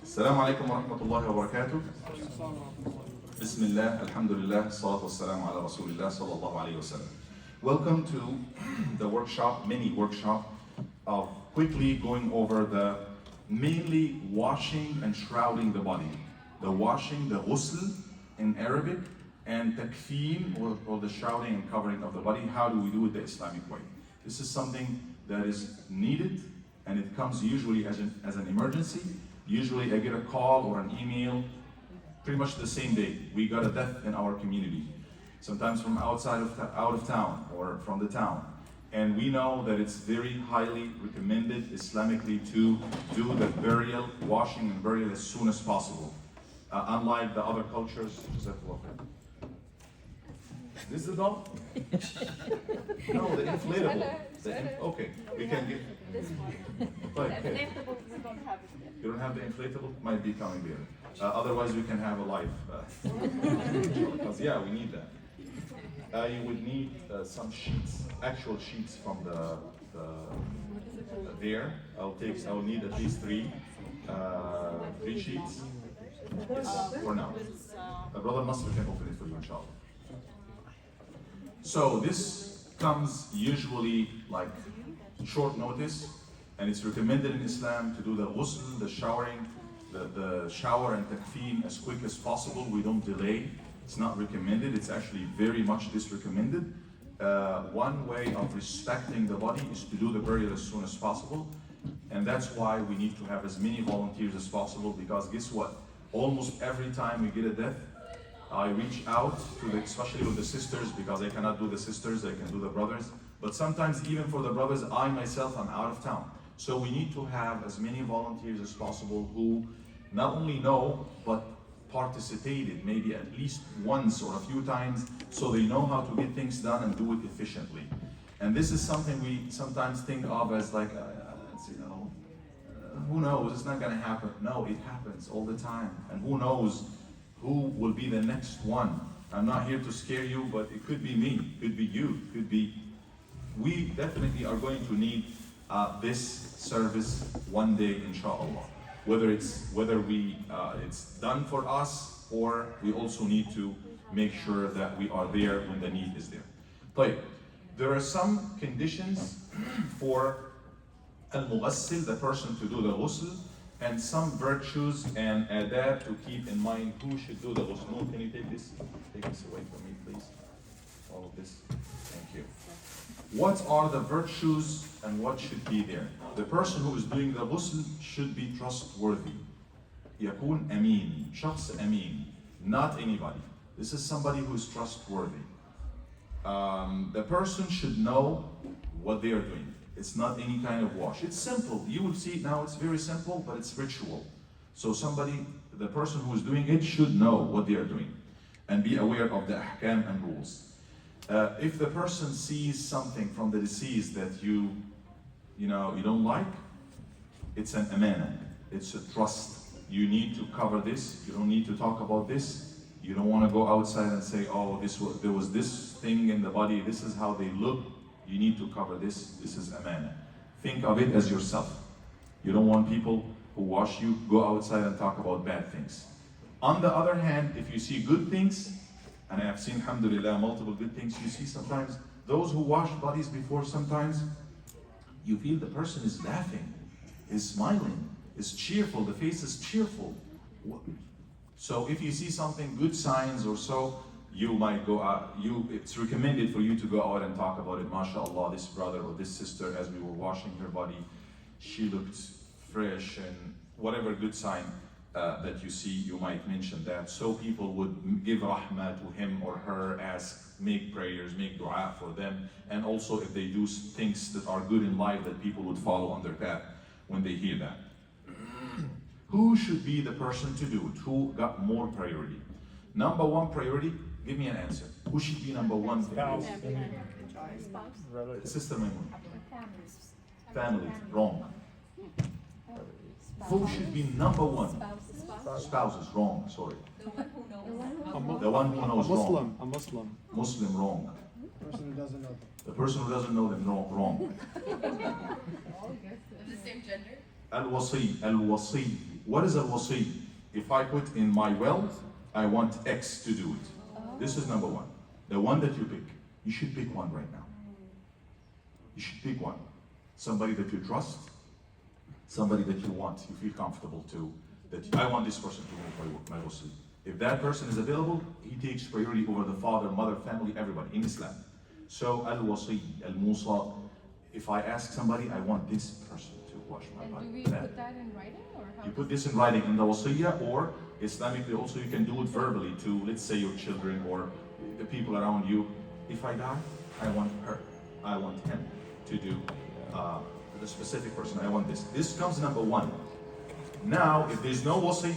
السلام عليكم ورحمة الله وبركاته. بسم الله, alhamdulillah, salatu wassalamu ala rasulillah sallallahu alayhi wa sallam. Welcome to the workshop, mini workshop of quickly going over the mainly washing and shrouding the body. The washing, the ghusl in Arabic, and takfeen, or the shrouding and covering of the body. How do we do it the Islamic way? This is something that is needed, and it comes usually as an emergency. Usually I get a call or an email pretty much the same day. We got a death in our community, sometimes from out of town or from the town. And we know that it's very highly recommended Islamically to do the burial, washing and burial as soon as possible. Unlike the other cultures. Is this the doll? No, the inflatable. Okay, we can get this one. Right, The okay. inflatable, we don't have it yet. You don't have the inflatable? Might be coming later. Otherwise, we can have a live. Because yeah, we need that. You would need some sheets, actual sheets from there. I'll need at least three sheets. Yes, for now. Brother Nasr can open it for you, inshallah. So this comes usually like short notice, and it's recommended in Islam to do the ghusl, the showering, the shower and takfeen as quick as possible. We don't delay. It's not recommended. It's actually very much disrecommended. One way of respecting the body is to do the burial as soon as possible, and that's why we need to have as many volunteers as possible. Because guess what? Almost every time we get a death, I reach out to especially with the sisters, because I cannot do the sisters, I can do the brothers. But sometimes even for the brothers, I myself am out of town. So we need to have as many volunteers as possible who not only know, but participated maybe at least once or a few times, so they know how to get things done and do it efficiently. And this is something we sometimes think of as like, who knows, it's not gonna happen. No, it happens all the time. And who knows who will be the next one. I'm not here to scare you, but it could be me, could be you, could be. We definitely are going to need this service one day, inshallah. Whether it's done for us, or we also need to make sure that we are there when the need is there. But there are some conditions for al-mughassil, the person to do the ghusl, and some virtues and adab to keep in mind who should do the ghusl. Can you take this away from me, please? All of this. Thank you. What are the virtues and what should be there? The person who is doing the ghusl should be trustworthy. يكون أمين, شخص أمين, not anybody. This is somebody who is trustworthy. The person should know what they are doing. It's not any kind of wash. It's simple. You will see now it's very simple, but it's ritual. So the person who is doing it should know what they are doing and be aware of the ahkam and rules. If the person sees something from the deceased that you don't like, it's an amana. It's a trust. You need to cover this. You don't need to talk about this. You don't want to go outside and say, oh, there was this thing in the body. This is how they look. You need to cover this. This is amana. Think of it as yourself. You don't want people who wash you go outside and talk about bad things. On the other hand, if you see good things, and I have seen, alhamdulillah, multiple good things, you see sometimes those who wash bodies before, sometimes you feel the person is laughing, is smiling, is cheerful, the face is cheerful. So if you see something, good signs or so, you might go out, it's recommended for you to go out and talk about it. MashaAllah, this brother or this sister, as we were washing her body, she looked fresh, and whatever good sign that you see, you might mention that. So people would give rahmah to him or her, ask, make prayers, make dua for them. And also if they do things that are good in life, that people would follow on their path when they hear that. Who should be the person to do it? Who got more priority? Number one priority, give me an answer. Who should be number one? Spouse. Sister Maimun. Family. Wrong. Who should be number one? Spouses. Wrong. Sorry. The one who knows wrong. A Muslim. Muslim. Wrong. Person who doesn't know them. The person who doesn't know them. No, wrong. The same gender? Al-wasi. Al-wasi. What is al-wasi? If I put in my will, I want X to do it. This is number one. The one that you pick. You should pick one right now. You should pick one. Somebody that you trust, somebody that you want, you feel comfortable to, that I want this person to make my wasi. If that person is available, he takes priority over the father, mother, family, everybody in Islam. So al-wasi, al-musa, if I ask somebody, I want this person to wash my body. And do we put that in writing, or how? You put this in writing in the wasiyah, or Islamically also you can do it verbally to, let's say, your children or the people around you. If I die, I want her, I want him to do the specific person. I want this. This comes number one. Now, if there's no wasi,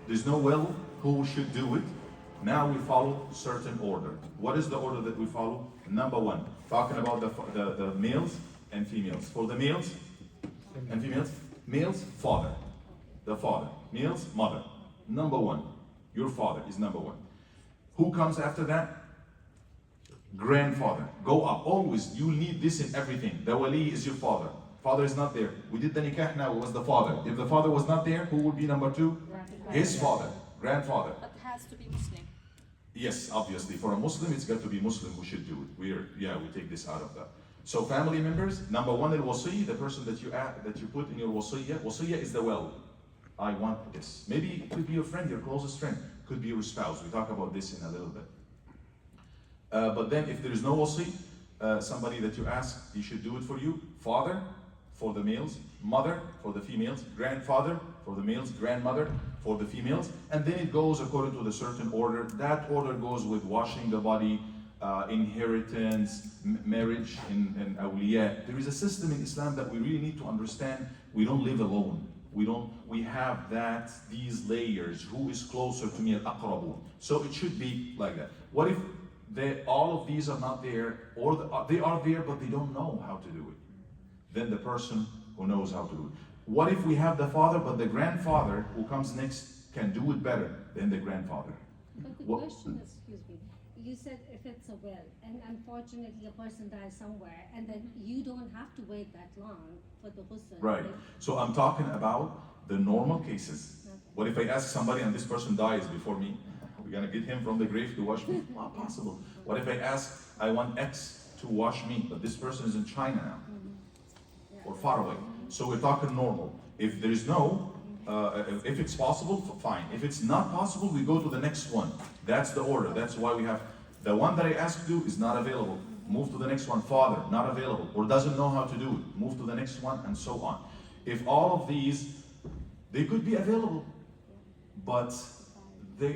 there's no will, who should do it? Now we follow certain order. What is the order that we follow? Number one, talking about the males and females. For the males and females, males, father. The father. Males, mother. Number one. Your father is number one. Who comes after that? Grandfather. Go up. Always, you need this in everything. The wali is your father. Father is not there. We did the nikah now, it was the father. If the father was not there, who would be number two? His father. Grandfather. But it has to be Muslim. Yes, obviously. For a Muslim, it's got to be Muslim who should do it. We take this out of that. So family members, number one, al-wasi, the person that you put in your wasiyah. Wasiyah is the will. I want this. Maybe it could be your friend, your closest friend. Could be your spouse. We talk about this in a little bit. But then if there is no wasi, somebody that you ask, he should do it for you. Father, for the males. Mother, for the females. Grandfather, for the males. Grandmother, for the females. And then it goes according to the certain order. That order goes with washing the body, inheritance, marriage, and awliya. There is a system in Islam that we really need to understand. We don't live alone. We have these layers. Who is closer to me, al-aqrabu. So it should be like that. What if all of these are not there, or they are there but they don't know how to do it? Then the person who knows how to do it. What if we have the father but the grandfather who comes next can do it better than the grandfather? But the question is, excuse me, you said if it's a will, and unfortunately a person dies somewhere, and then you don't have to wait that long for the ghusl. Right. So I'm talking about the normal cases. Okay. What if I ask somebody and this person dies before me? We're gonna get him from the grave to wash me? Not possible. What if I ask, I want X to wash me, but this person is in China now, or far away? So we're talking normal. If there is no, if it's possible, fine. If it's not possible, we go to the next one. That's the order. That's why we have, the one that I asked you is not available. Move to the next one. Father, not available, or doesn't know how to do it. Move to the next one, and so on. If all of these, they could be available, but they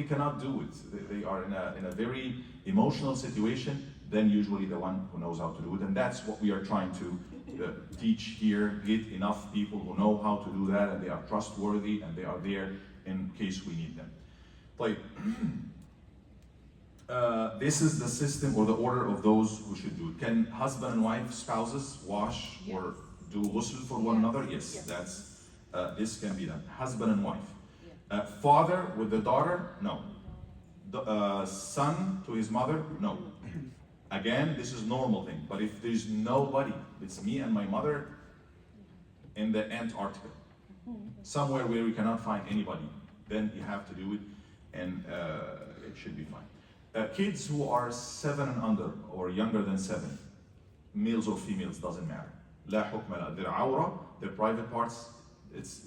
cannot do it. They are in a very emotional situation. Then usually the one who knows how to do it, and that's what we are trying to teach here. Get enough people who know how to do that, and they are trustworthy, and they are there in case we need them. Like, this is the system or the order of those who should do it. Can husband and wife, spouses, wash or do ghusl for one another? Yes, that's this can be done. Husband and wife. Father with the daughter? No. Son to his mother? No. Again, this is normal thing. But if there's nobody, it's me and my mother in the Antarctica, somewhere where we cannot find anybody, then you have to do it, and it should be fine. Kids who are 7 and under or younger than 7, males or females, doesn't matter. لا حكم لها. Their awra, their private parts,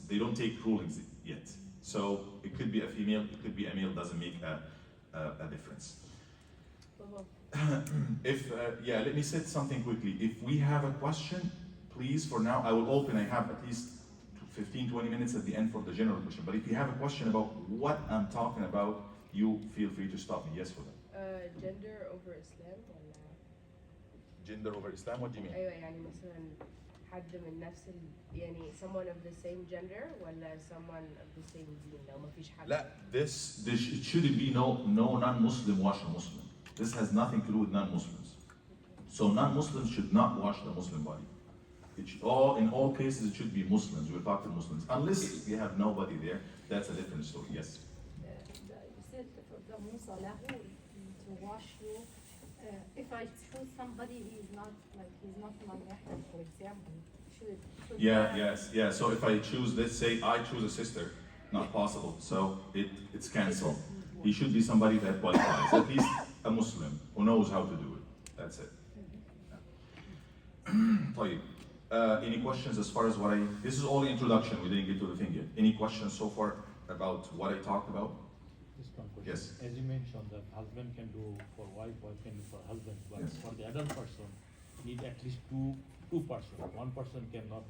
they don't take rulings yet. So it could be a female, it could be a male, doesn't make a difference. Let me say something quickly. If we have a question, please, for now, I will open. I have at least 15-20 minutes at the end for the general question. But if you have a question about what I'm talking about, you feel free to stop me. Yes, for that. Gender over Islam ولا Gender over Islam? What do you mean? أيوة يعني مثلا حد من نفس يعني someone of the same gender ولا someone of the same دين لو ما فيش حد. لا, this it shouldn't be no non-Muslim wash a Muslim. This has nothing to do with non-Muslims. So non-Muslims should not wash the Muslim body. In all cases, it should be Muslims. We're talking Muslims. Unless you have nobody there, that's a different story. Yes. You said for the musalahu to wash you. If I choose somebody, he's not my mahram, for example, should. So Yeah, that- yes, yeah. So if I choose, let's say I choose a sister, not possible. So it's cancelled. He should be somebody that qualifies, at least a Muslim who knows how to do it. That's it. طيب. Any questions as far as what this is all the introduction, we didn't get to the thing yet. Any questions so far about what I talked about? Just one question. Yes. As you mentioned, that husband can do for wife, wife can do for husband, but Yes. for the adult person, need at least two person. One person cannot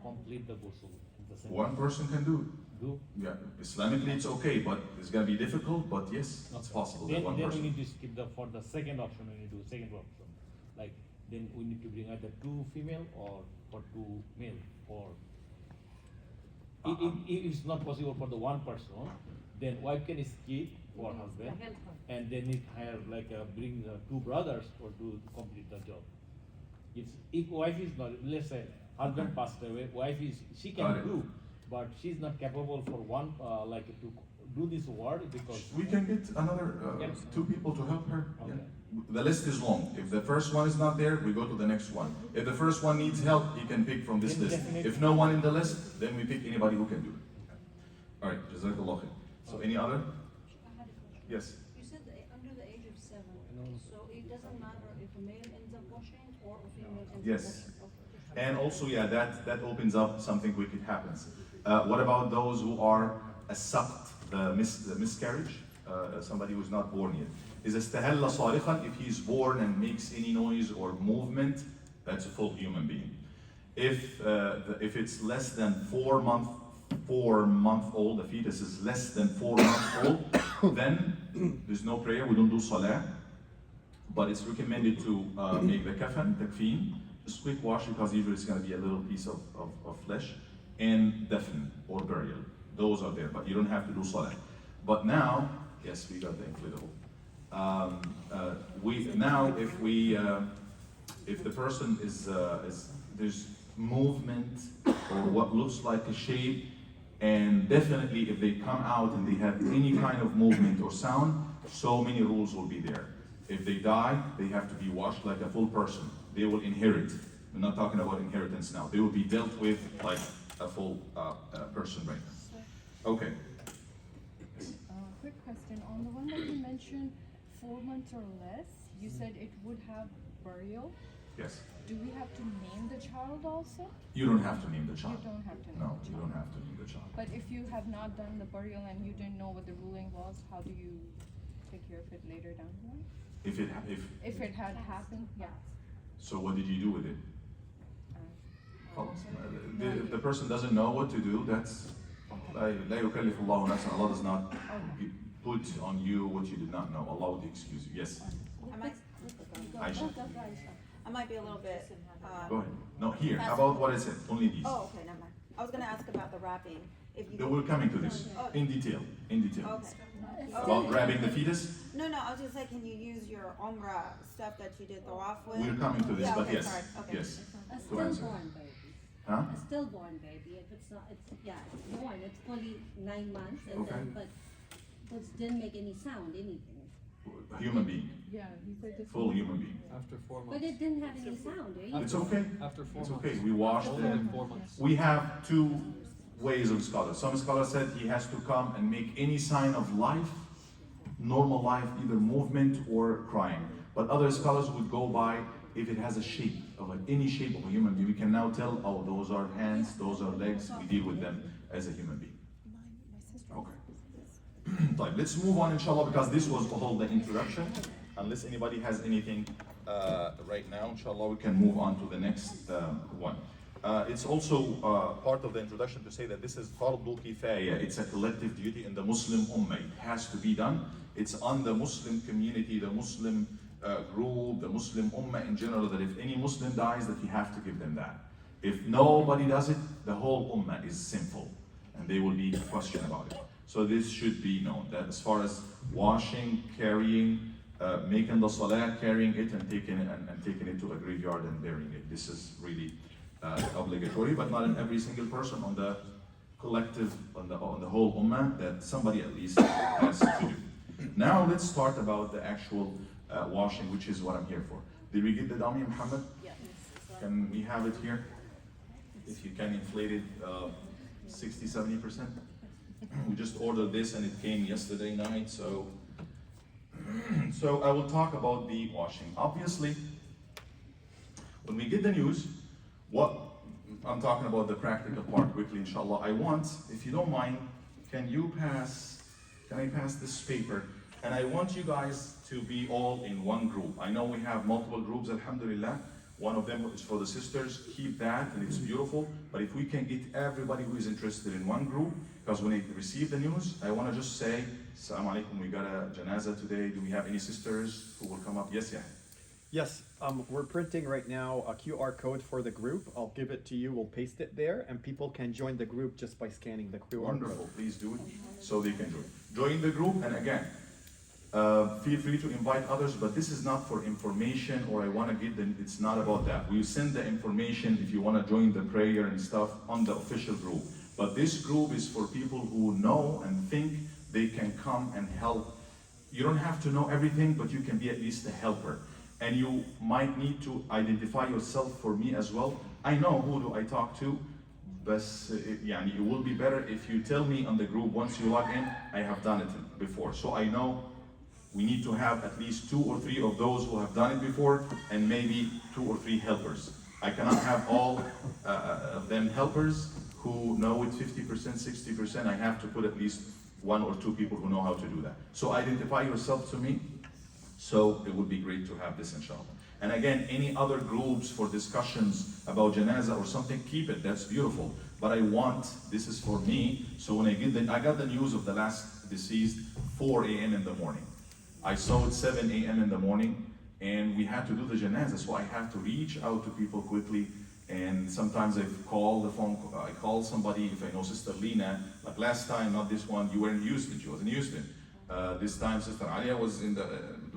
complete the ghusl at the same One time. person can do it. Do? Yeah, Islamically it's okay, but it's gonna be difficult, but yes, it's possible that Then, one then we person. need to skip for the second option, we need to do second option. Like, then we need to bring either two female or for two male, or if it's not possible for the one person, then wife can skip for husband, and then it hire like bring two brothers or to complete the job. If wife is not, let's say husband passed away, wife is, she Got can it. do, but she's not capable for one like to do this work because. We can get another Yes. two people to help her. Yeah. Okay. The list is long. If the first one is not there, we go to the next one. If the first one needs help, he can pick from this Then list. definitely- If no one in the list, then we pick anybody who can do it. All right, Jazakallah khair. So any other? I had a question. Yes. You said under the age of 7, so it doesn't matter if a male ends up washing or a female ends Yes. up washing? Okay. And also, yeah, that opens up something wicked happens. What about those who are a saqt, the miscarriage? Somebody who's not born yet. Is istahalla sarikhan, if he's born and makes any noise or movement, that's a full human being. If it's less than 4 month old, the fetus is less than 4 months old, then there's no prayer, we don't do salah. But it's recommended to make the kafan, takfeen, just quick wash because usually it's going to be a little piece of flesh, and dafn or burial. Those are there, but you don't have to do salah. But now, yes, we got the inflatable. If the person is there's movement or what looks like a shape, and definitely if they come out and they have any kind of movement or sound, so many rules will be there. If they die, they have to be washed like a full person. They will inherit. We're not talking about inheritance now. They will be dealt with like a full person right now. Okay. Quick question, on the one that you mentioned, 4 months or less, you said it would have burial. Yes. Do we have to name the child also? You don't have to name the You child. don't have to name No, the you child. don't have to name the child. But if you have not done the burial and you didn't know what the ruling was, how do you take care of it later down the line? If If it had happened, yeah. so, what did you do with it? Uh, خلاص. If the person doesn't know what to do, that's لا يكلف الله نفسا. Allah does not put on you what you did not know. Allah would excuse you. Yes. Aisha. I might be a little bit. Go ahead. No, here. How about what is it? Only these. Oh, okay, never mind. I was going to ask about the wrapping. If you. We're coming to this in detail. In detail. Okay. About grabbing the fetus. No, I was just like, can you use your Umrah stuff that you did the off with? We're coming to this, Yeah, but okay, yes, sorry, okay. yes. A To answer. stillborn baby. Huh? A stillborn baby. If it's not, it's born. It's fully 9 months, and Okay. then but didn't make any sound, anything. A human being, Yeah, he said this. full human being. After 4 months. But it didn't have any sound, eh? It's okay. After 4 It's months. okay. We washed Older than it. 4 months. We have two ways of scholars. Some scholars said he has to come and make any sign of life, normal life, either movement or crying. But other scholars would go by if it has a shape, of like any shape of a human being. We can now tell, oh, those are hands, those are legs. We deal with them as a human being. Okay. Right, let's move on, inshallah, because this was all the introduction. Unless anybody has anything right now, inshallah, we can move on to the next one. It's also part of the introduction to say that this is fardu kifaya. It's a collective duty in the Muslim ummah. It has to be done. It's on the Muslim community, the Muslim group, the Muslim ummah in general, that if any Muslim dies, that you have to give them that. If nobody does it, the whole ummah is sinful, and they will be questioned about it. So this should be known, that as far as washing, carrying, making the salah, carrying it and taking it to a graveyard and burying it. This is really obligatory, but not in every single person, on the collective, on the whole ummah, that somebody at least has to do. Now let's start about the actual washing, which is what I'm here for. Did we get the dummy, Muhammad? Yes. Can we have it here? if you can inflate it 60-70%. We just ordered this and it came yesterday night, so so I will talk about the washing. Obviously, when we get the news, what I'm talking about the practical part quickly, inshallah. I want, if you don't mind, can I pass this paper? And I want you guys to be all in one group. I know we have multiple groups, alhamdulillah. One of them is for the sisters, keep that, and it's beautiful. But if we can get everybody who is interested in one group, because when they receive the news, I want to just say, Assalamu alaikum, we got a janazah today. Do we have any sisters who will come up? Yes, yeah. Yes, we're printing right now a QR code for the group. I'll give it to you, we'll paste it there, and people can join the group just by scanning the QR Wonderful, code. please do it so they can join. Join the group, and again, feel free to invite others, but this is not for information or I want to get them, it's not about that. We send the information if you want to join the prayer and stuff on the official group. But this group is for people who know and think they can come and help. You don't have to know everything, but you can be at least a helper. And you might need to identify yourself for me as well. I know who do I talk to, but it will be better if you tell me on the group once you log in, I have done it before. So I know we need to have at least 2 or 3 of those who have done it before, and maybe 2 or 3 helpers. I cannot have all of them helpers who know it 50%, 60%. I have to put at least 1 or 2 people who know how to do that. So identify yourself to me. So it would be great to have this, inshallah. And again, any other groups for discussions about janazah or something, keep it, that's beautiful. But I want, this is for me, so when I got the news of the last deceased 4 a.m. in the morning. I saw it 7 a.m. in the morning, and we had to do the janazah, so I have to reach out to people quickly. And sometimes I call the phone, I call somebody, if I know Sister Lena, like last time, not this one, you were in Houston, she was in Houston. This time Sister Alia was in the,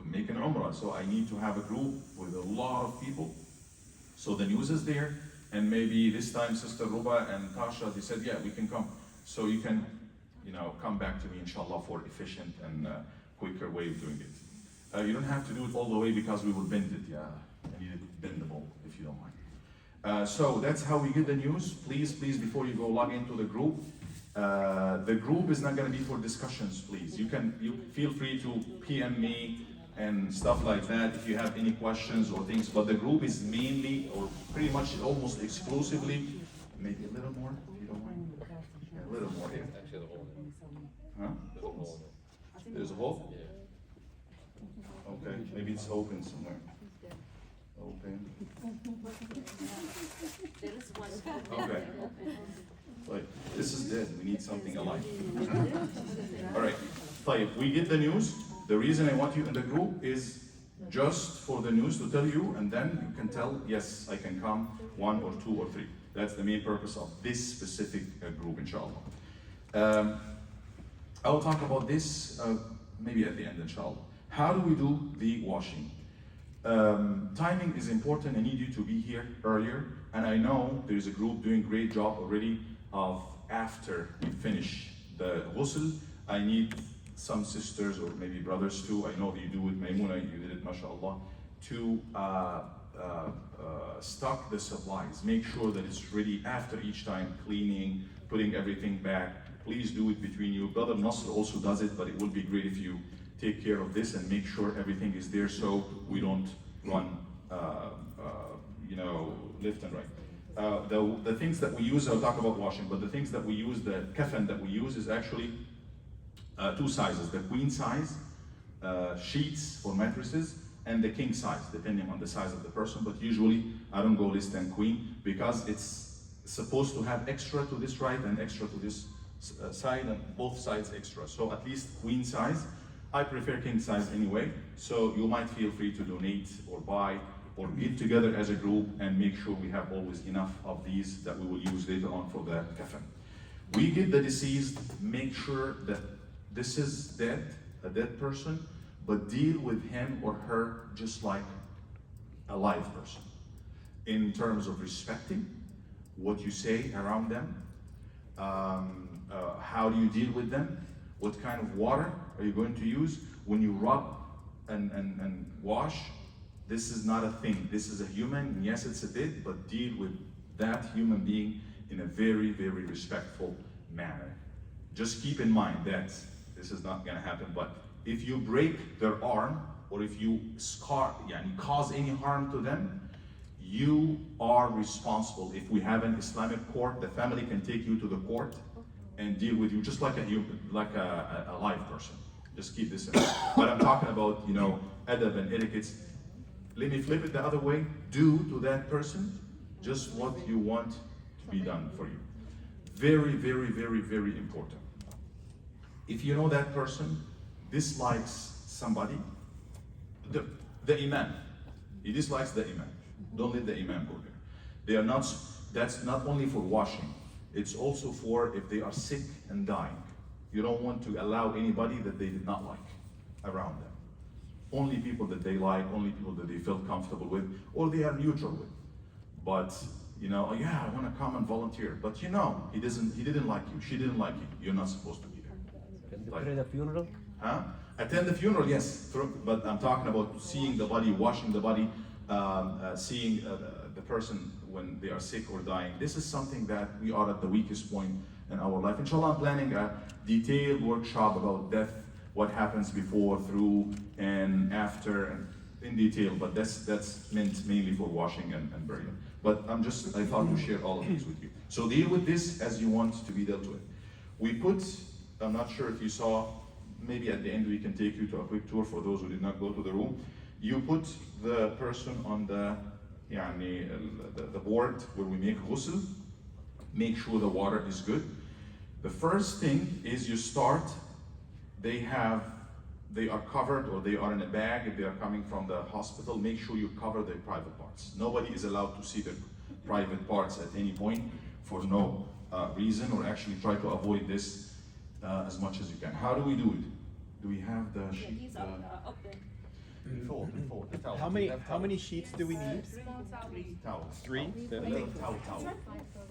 making Umrah, so I need to have a group with a lot of people. So the news is there, and maybe this time Sister Ruba and Tasha, they said, yeah, we can come. So you can, come back to me, inshallah, for efficient and quicker way of doing it. You don't have to do it all the way because we will bend it, yeah. I need it bendable, if you don't mind. So that's how we get the news. Please, before you go log into the group, the group is not going to be for discussions, please. You feel free to PM me and stuff like that if you have any questions or things, but the group is mainly, or pretty much almost exclusively, maybe a little more, if you don't mind. Yeah, a little more, yeah. Actually, the whole Huh? there's a hole in it. There's a hole? Yeah. Okay, maybe it's open somewhere. Open. There is one. Okay. Like, this is dead, we need something alive. All right, طيب, we get the news. The reason I want you in the group is just for the news to tell you, and then you can tell, yes, I can come 1 or 2 or 3. That's the main purpose of this specific group, inshallah. I will talk about this maybe at the end, inshallah. How do we do the washing? Timing is important. I need you to be here earlier, and I know there is a group doing a great job already of after we finish the ghusl. I need some sisters or maybe brothers too. I know you do it, Maymuna, you did it, mashallah, to stock the supplies. Make sure that it's ready after each time, cleaning, putting everything back. Please do it between you. Brother Nasr also does it, but it would be great if you take care of this and make sure everything is there so we don't run, left and right. The things that we use, I'll talk about washing, but the things that we use, the kafan that we use is actually 2 sizes, the queen size sheets for mattresses and the king size, depending on the size of the person, but usually I don't go less than queen because it's supposed to have extra to this right and extra to this side and both sides extra. So at least queen size. I prefer king size anyway, so you might feel free to donate or buy or get together as a group and make sure we have always enough of these that we will use later on for the kafan. We get the deceased, make sure that this is dead, a dead person, but deal with him or her just like a live person. In terms of respecting what you say around them, how do you deal with them, what kind of water are you going to use? When you rub and wash, this is not a thing. This is a human, and yes, it's a dead, but deal with that human being in a very, very respectful manner. Just keep in mind that this is not gonna happen, but if you break their arm, or if you cause any harm to them, you are responsible. If we have an Islamic court, the family can take you to the court and deal with you just like a human, like a live person. Just keep this in mind. But I'm talking about, adab and etiquettes. Let me flip it the other way. Do to that person just what you want to be done for you. Very, very, very, very important. If you know that person dislikes somebody, the imam, he dislikes the imam. Don't let the imam go there. They are not. That's not only for washing. It's also for if they are sick and dying. You don't want to allow anybody that they did not like around them. Only people that they like, only people that they feel comfortable with, or they are neutral with. But oh yeah, I want to come and volunteer. But he didn't like you. She didn't like you. You're not supposed to be there. Attend the funeral? Huh? Attend the funeral, yes. But I'm talking about seeing the body, washing the body, seeing the person when they are sick or dying. This is something that we are at the weakest point in our life. Inshallah, I'm planning a detailed workshop about death, what happens before, through, and after, and in detail. But that's meant mainly for washing and burial. But I thought to share all of these with you. So deal with this as you want to be dealt with. We put, I'm not sure if you saw, maybe at the end we can take you to a quick tour for those who did not go to the room. You put the person on the board where we make ghusl. Make sure the water is good. The first thing is you start, they are covered, or they are in a bag. If they are coming from the hospital, make sure you cover their private parts. Nobody is allowed to see their private parts at any point for no reason, or actually try to avoid this as much as you can. How do we do it? Do we have the sheet? He's up there. Before, the towel. How many sheets do we need? Towels. Three? Towel.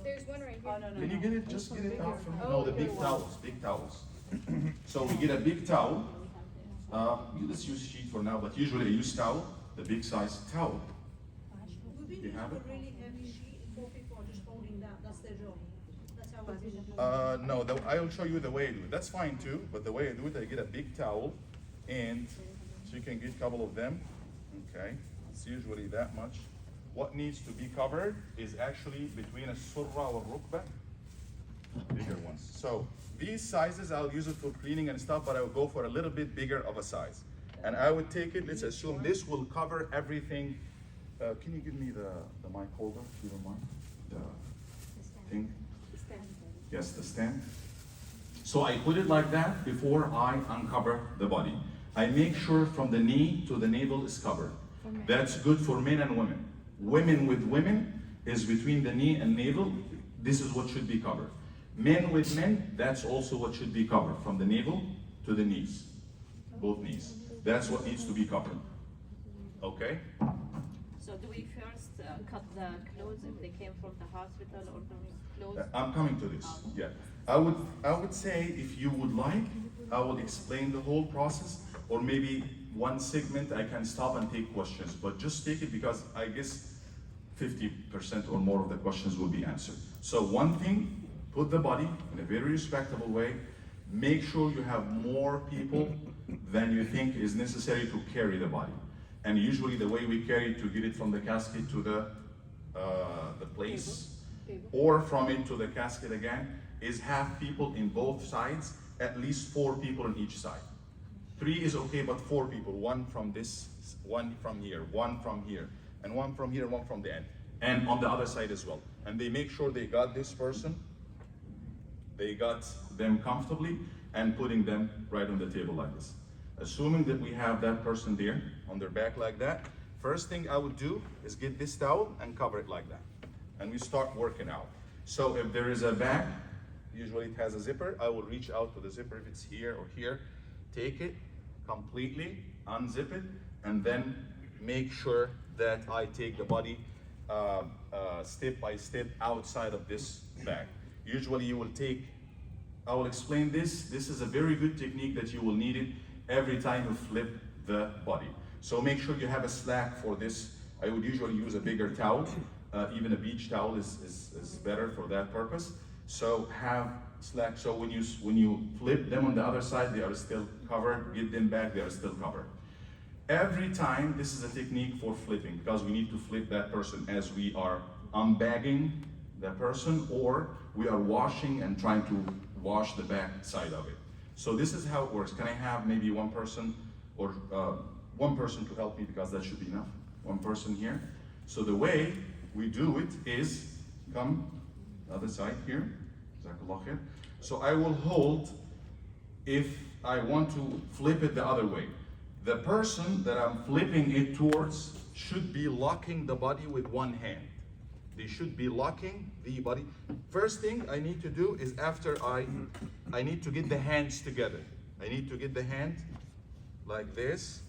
There's one right Oh, here. no, no. Can you get it? Just get it out from Oh, the big towels. Big towels. So we get a big towel. Let's use sheet for now, but usually I use towel, the big size towel. Would we You have it? a really heavy sheet, 4 people are just holding that, that's their job. That's how I do it. No, I will show you the way I do it. That's fine too, but the way I do it, I get a big towel, and so you can get a couple of them. Okay, it's usually that much. What needs to be covered is actually between a surra or rukbah, bigger ones. So these sizes, I'll use it for cleaning and stuff, but I will go for a little bit bigger of a size. And I would take it, let's assume this will cover everything. Can you give me the mic holder, if you don't mind? The thing? Yes, the stand. So I put it like that before I uncover the body. I make sure from the knee to the navel is covered. That's good for men and women. Women with women is between the knee and navel. This is what should be covered. Men with men, that's also what should be covered, from the navel to the knees, both knees. That's what needs to be covered. Okay? So do we first cut the clothes if they came from the hospital, or the clothes? I'm coming to this. Yeah, I would say, if you would like, I will explain the whole process, or maybe one segment I can stop and take questions. But just take it, because I guess 50% or more of the questions will be answered. So one thing. Put the body in a very respectable way. Make sure you have more people than you think is necessary to carry the body. And usually the way we carry it, to get it from the casket to the place, or from it to the casket again, is have people in both sides, at least 4 people on each side. 3 is okay, but 4 people, 1 from this, 1 from here, 1 from here, and 1 from here, 1 from the end. And on the other side as well. And they make sure they got this person, they got them comfortably, and putting them right on the table like this. Assuming that we have that person there on their back like that, first thing I would do is get this towel and cover it like that. And we start working out. So if there is a bag, usually it has a zipper, I will reach out to the zipper if it's here or here, take it completely, unzip it, and then make sure that I take the body step by step outside of this bag. Usually you will take, I will explain this. This is a very good technique that you will need it every time you flip the body. So make sure you have a slack for this. I would usually use a bigger towel. even a beach towel is better for that purpose. So have slack, so when you flip them on the other side, they are still covered. Get them back, they are still covered. Every time, this is a technique for flipping, because we need to flip that person as we are unbagging the person, or we are washing and trying to wash the back side of it. So this is how it works. Can I have maybe one person, or one person to help me, because that should be enough. One person here. So the way we do it is, come the other side here. Jazakallah khair. So I will hold, if I want to flip it the other way. The person that I'm flipping it towards should be locking the body with one hand. They should be locking the body. First thing I need to do is, after I need to get the hands together. I need to get the hand like this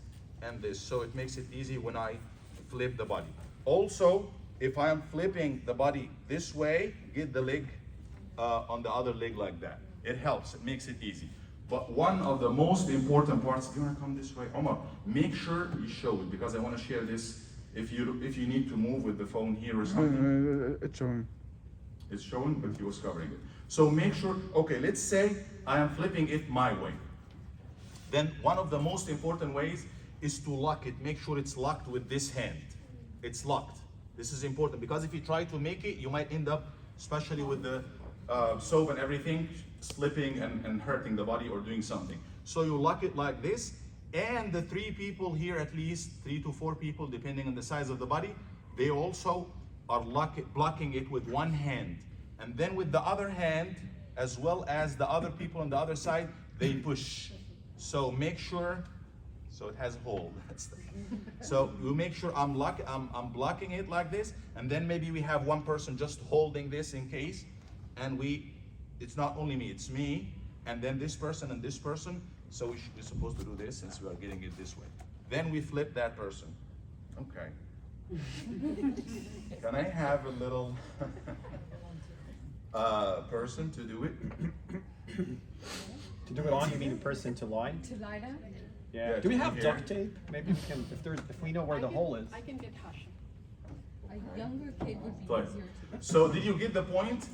and this, so it makes it easy when I flip the body. Also, if I am flipping the body this way, get the leg on the other leg like that. It helps, it makes it easy. But one of the most important parts, if you want to come this way, Omar, make sure you show it, because I want to share this. If you need to move with the phone here or something. It's showing. It's showing, but he was covering it. So make sure, okay, let's say I am flipping it my way. Then one of the most important ways is to lock it. Make sure it's locked with this hand. It's locked. This is important, because if you try to make it, you might end up, especially with the soap and everything, slipping and hurting the body or doing something. So you lock it like this, and the 3 people here, at least 3 to 4 people, depending on the size of the body, they also are blocking it with one hand. And then with the other hand, as well as the other people on the other side, they push. So make sure, so it has a hole. So you make sure I'm blocking it like this, and then maybe we have one person just holding this in case, and it's not only me, it's me, and then this person and this person. So we're supposed to do this, since we are getting it this way. Then we flip that person. Okay. Can I have a little person to do it? To do it on, you mean a person to lie? To lie down? Yeah. Yeah, Do we to have here. duct tape? Maybe we can, if we know where the hole is. I can get Hashem. A younger kid would be Fine. easier to. So did you get the point?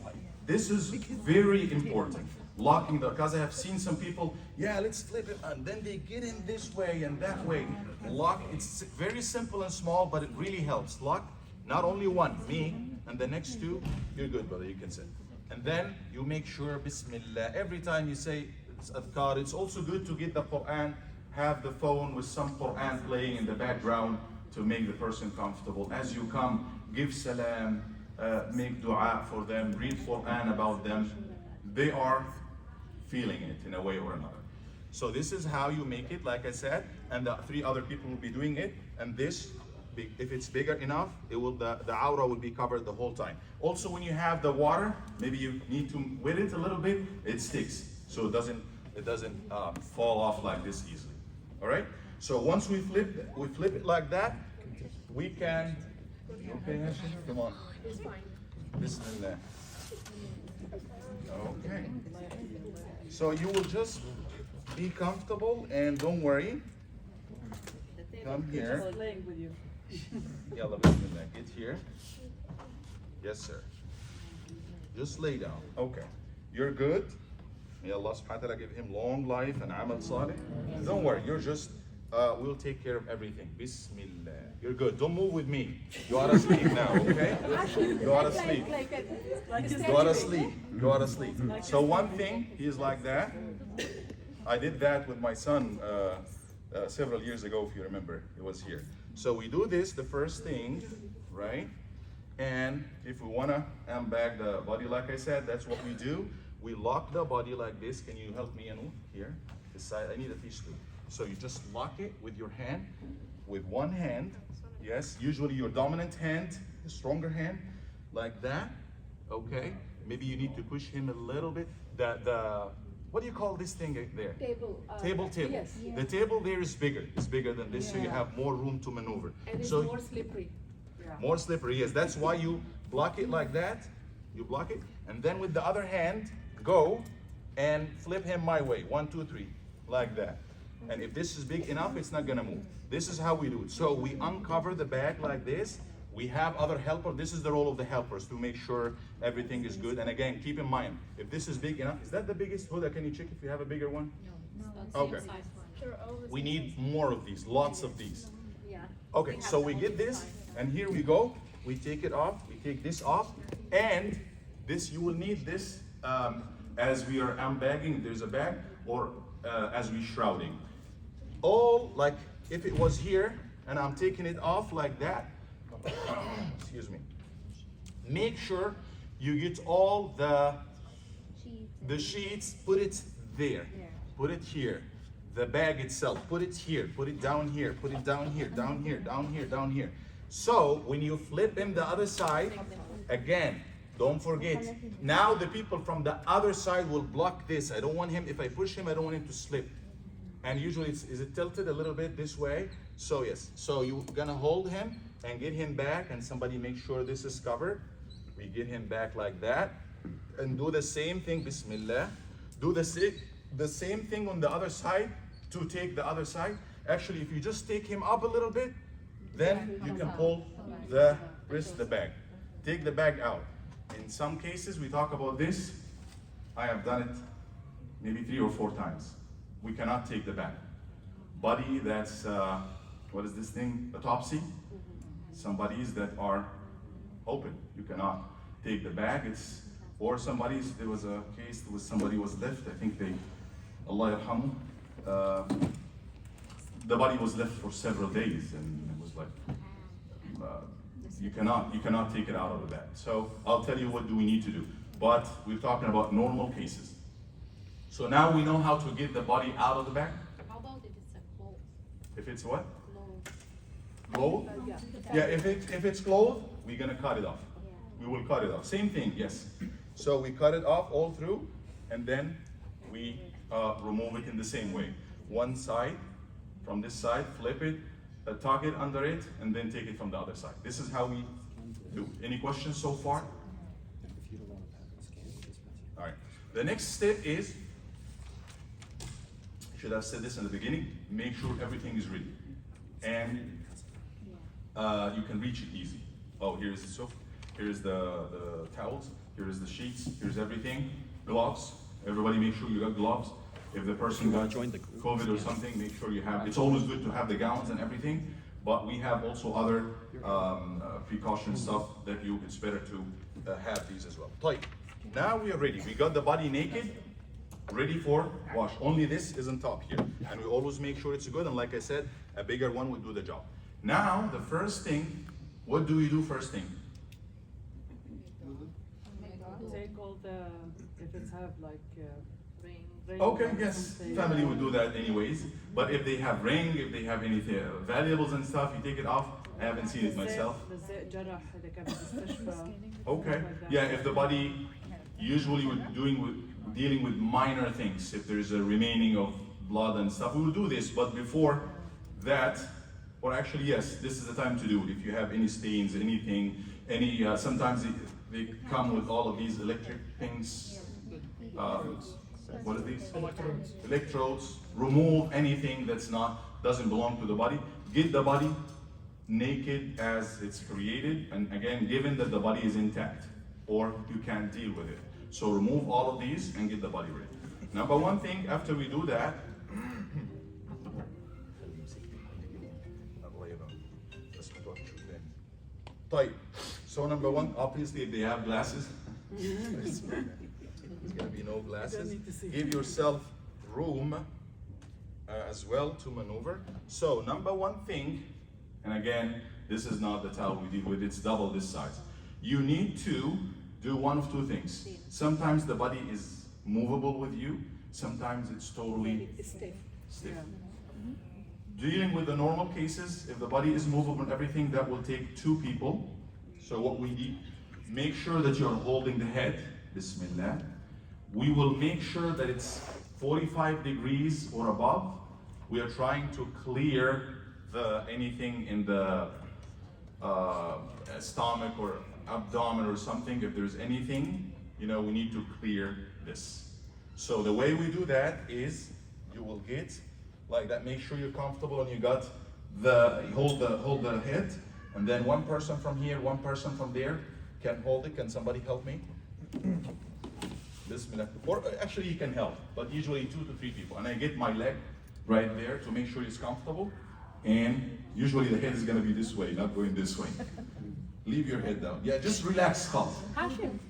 This is very important. Locking because I have seen some people, yeah, let's flip it, and then they get in this way and that way. Lock, it's very simple and small, but it really helps. Lock, not only one, me, and the next 2, you're good, brother, you can sit. And then you make sure, Bismillah, every time you say it's adhkar, it's also good to get the Quran, have the phone with some Quran playing in the background to make the person comfortable. As you come, give salam, make dua for them, read Quran about them. They are feeling it in a way or another. So this is how you make it, like I said, and the 3 other people will be doing it, and this, if it's bigger enough, it will the aura will be covered the whole time. Also, when you have the water, maybe you need to wet it a little bit, it sticks, so it doesn't fall off like this easily. All right, so once we flip it like that, we can, okay, Hashim? Come on. It's fine. Bismillah. Okay. So you will just be comfortable and don't worry. Come here. Playing with you. Yalla, Bismillah. Get here. Yes, sir. Just lay down. Okay. You're good. May Allah subhanahu wa ta'ala give him long life and amal salih. Don't worry. You're just, we'll take care of everything. Bismillah. You're good. Don't move with me. You are asleep now, okay? You are asleep. You are asleep. You are asleep. So one thing, he's like that. I did that with my son several years ago, if you remember. He was here. So we do this, the first thing, right? And if we want to unbag the body, like I said, that's what we do. We lock the body like this. Can you help me, Anu? Here, this side. I need at least 2. So you just lock it with your hand, with one hand. Yes, usually your dominant hand, the stronger hand, like that. Okay. Maybe you need to push him a little bit. What do you call this thing there? Table. Table. Yes. The table there is bigger. It's bigger than this, so you have more room to maneuver. And it's so more slippery. more slippery, yes. That's why you block it like that. You block it, and then with the other hand, go and flip him my way. 1, 2, 3, like that. And if this is big enough, it's not gonna move. This is how we do it. So we uncover the bag like this. We have other helpers. This is the role of the helpers to make sure everything is good. And again, keep in mind, if this is big enough, is that the biggest? Huda, can you check if you have a bigger one? Okay. We need more of these, lots of these. Yeah. Okay, so we get this, and here we go. We take it off, we take this off, and this, you will need this as we are unbagging, there's a bag, or as we shrouding. All, like, if it was here, and I'm taking it off like that, excuse me, make sure you get all the sheets, put it there, put it here. The bag itself, put it here, put it down here, put it down here, down here, down here, down here. So when you flip him the other side, again, don't forget, now the people from the other side will block this. I don't want him, if I push him, I don't want him to slip. And usually, is it tilted a little bit this way? So yes, so you're gonna hold him and get him back, and somebody make sure this is covered. We get him back like that, and do the same thing, Bismillah. Do the same thing on the other side to take the other side. Actually, if you just take him up a little bit, then you can pull the wrist, the bag. Take the bag out. In some cases, we talk about this. I have done it maybe 3 or 4 times. We cannot take the bag. Body that's, what is this thing? Autopsy. Some bodies that are open, you cannot take the bag. It's, or somebody's, there was a case, there was somebody was left, I think they, Allah yarhamu, the body was left for several days, and it was like, you cannot take it out of the bag. So I'll tell you what do we need to do. But we're talking about normal cases. So now we know how to get the body out of the bag. How about if it's a clothes? If it's what? Clothes. Clothes? Yeah, if it's clothes, we're gonna cut it off. We will cut it off. Same thing, yes. So we cut it off all through, and then we remove it in the same way. One side, from this side, flip it, tuck it under it, and then take it from the other side. This is how we do. Any questions so far? All right. The next step is, should have said this in the beginning, make sure everything is ready. And you can reach it easy. Oh, here's the soap, here's the towels, here's the sheets, here's everything. Gloves, everybody make sure you got gloves. If the person got COVID or something, make sure you have, it's always good to have the gowns and everything, but we have also other precaution stuff that it's better to have these as well. طيب. Now we are ready. We got the body naked, ready for wash. Only this is on top here. And we always make sure it's good, and like I said, a bigger one would do the job. Now, the first thing, what do we do first thing? Take all the, if it's have like, ring Okay, or yes, something. family would do that anyways. But if they have ring, if they have anything, valuables and stuff, you take it off. I haven't seen it myself. بالذات جرح إذا كان بالمستشفى. Okay, yeah, if the body, usually we're dealing with minor things. If there's a remaining of blood and stuff, we will do this. But before that, or actually, yes, this is the time to do it. If you have any stains, anything, sometimes they come with all of these electric things. What are these? Electrodes. Remove anything that's doesn't belong to the body. Get the body naked as it's created, and again, given that the body is intact, or you can't deal with it. So remove all of these and get the body ready. Number one thing, after we do that, so number one, obviously if they have glasses, there's gonna be no glasses. Give yourself room as well to maneuver. So number one thing, and again, this is not the towel we deal with, it's double this size. You need to do one of two things. Sometimes the body is movable with you, sometimes it's totally stiff. Dealing with the normal cases, if the body is movable and everything, that will take 2 people. So what we need, make sure that you're holding the head, Bismillah. We will make sure that it's 45 degrees or above. We are trying to clear anything in the stomach or abdomen or something. If there's anything, we need to clear this. So the way we do that is you will get like that. Make sure you're comfortable and you got hold the head, And then one person from here, one person from there can hold it. Can somebody help me? Bismillah. Or actually, you can help, but usually 2 to 3 people. And I get my leg right there to make sure it's comfortable. And usually the head is going to be this way, not going this way. Leave your head down. Yeah, just relax, Khal.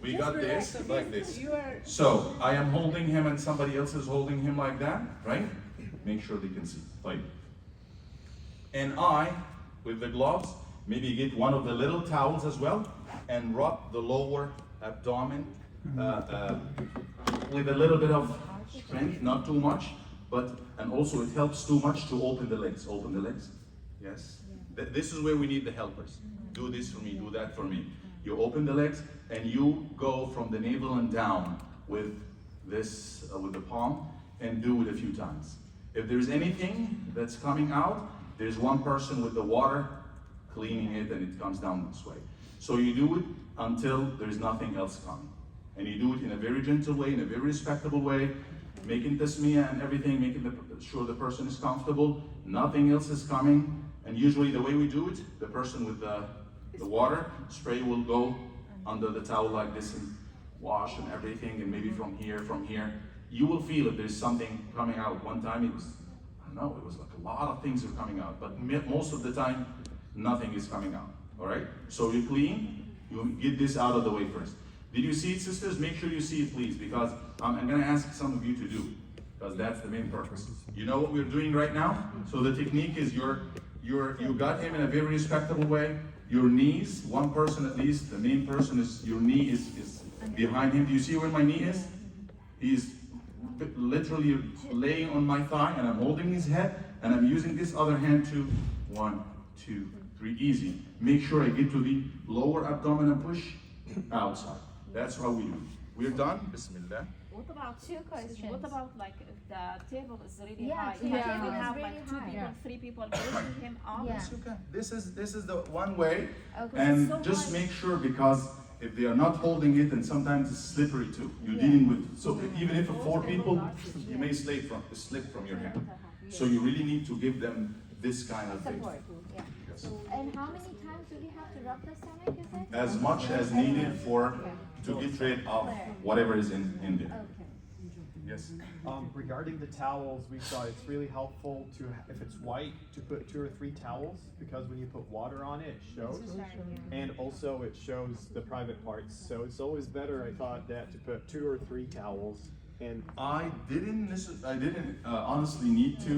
We got this, like this. So I am holding him and somebody else is holding him like that, right? Make sure they can see. Like. And I, with the gloves, maybe get one of the little towels as well and rub the lower abdomen with a little bit of strength, not too much, and also it helps too much to open the legs. Open the legs. Yes. This is where we need the helpers. Do this for me, do that for me. You open the legs and you go from the navel and down with this, with the palm, and do it a few times. If there's anything that's coming out, there's one person with the water cleaning it and it comes down this way. So you do it until there's nothing else coming. And you do it in a very gentle way, in a very respectable way, making tasmiyah and everything, making sure the person is comfortable, nothing else is coming. And usually the way we do it, the person with the water spray will go under the towel like this and wash and everything, and maybe from here. You will feel if there's something coming out. One time it was, I don't know, it was like a lot of things are coming out, but most of the time, nothing is coming out, all right? So you clean, you get this out of the way first. Did you see it, sisters? Make sure you see it, please, because I'm gonna ask some of you to do, because that's the main purpose. You know what we're doing right now? So the technique is you got him in a very respectable way. Your knees, one person at least, the main person is, your knee is behind him. Do you see where my knee is? He's literally laying on my thigh and I'm holding his head and I'm using this other hand to 1, 2, 3, easy. Make sure I get to the lower abdomen and push outside. That's how we do it. We're done. Bismillah. What about 2 questions. What about like if the table is really Yeah, high? if the Can table you is have really like 2 high. people, 3 people pushing him up? Yeah. Yes, you can. This is the one way. Okay. And So just much. make sure, because if they are not holding it, and sometimes it's slippery too. You're Yeah. dealing with, so even if 4 people, you may slip from your hand. So you really need to give them this kind of thing. Support, yeah. Yes. And how many times do we have to rub the stomach, is it? As much as needed to get rid of whatever is in there. Okay. Yes. Regarding the towels, we thought it's really helpful to, if it's white, to put 2 or 3 towels, because when you put water on it, it shows. And also it shows the private parts. So it's always better, I thought, that to put 2 or 3 towels. And I didn't honestly need to,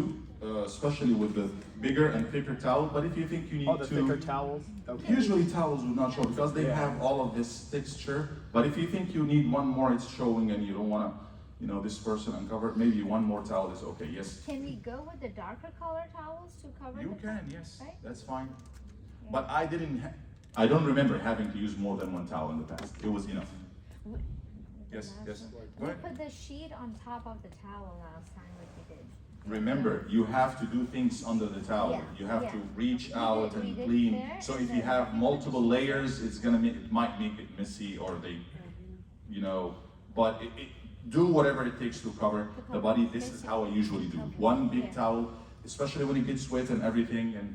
especially with the bigger and thicker towel. But if you think you need the to, thicker towels. Okay. usually towels would not show because they Yeah. have all of this texture. But if you think you need one more, it's showing, and you don't want to, this person uncovered, maybe one more towel is okay. Yes. Can we go with the darker color towels to cover You the can, top? yes, Right? that's fine. But I don't remember having to use more than one towel in the past. It was enough. Yes, yes. Go We ahead. put the sheet on top of the towel last time like we did. Remember, you have to do things under the towel. Yeah, You have yeah. to reach We out did and there, clean. So and if you then have we put multiple the sheet. layers, it might make it messy, or but do whatever it takes to cover the body. This is how I usually do. One big Yeah. towel, especially when it gets wet and everything and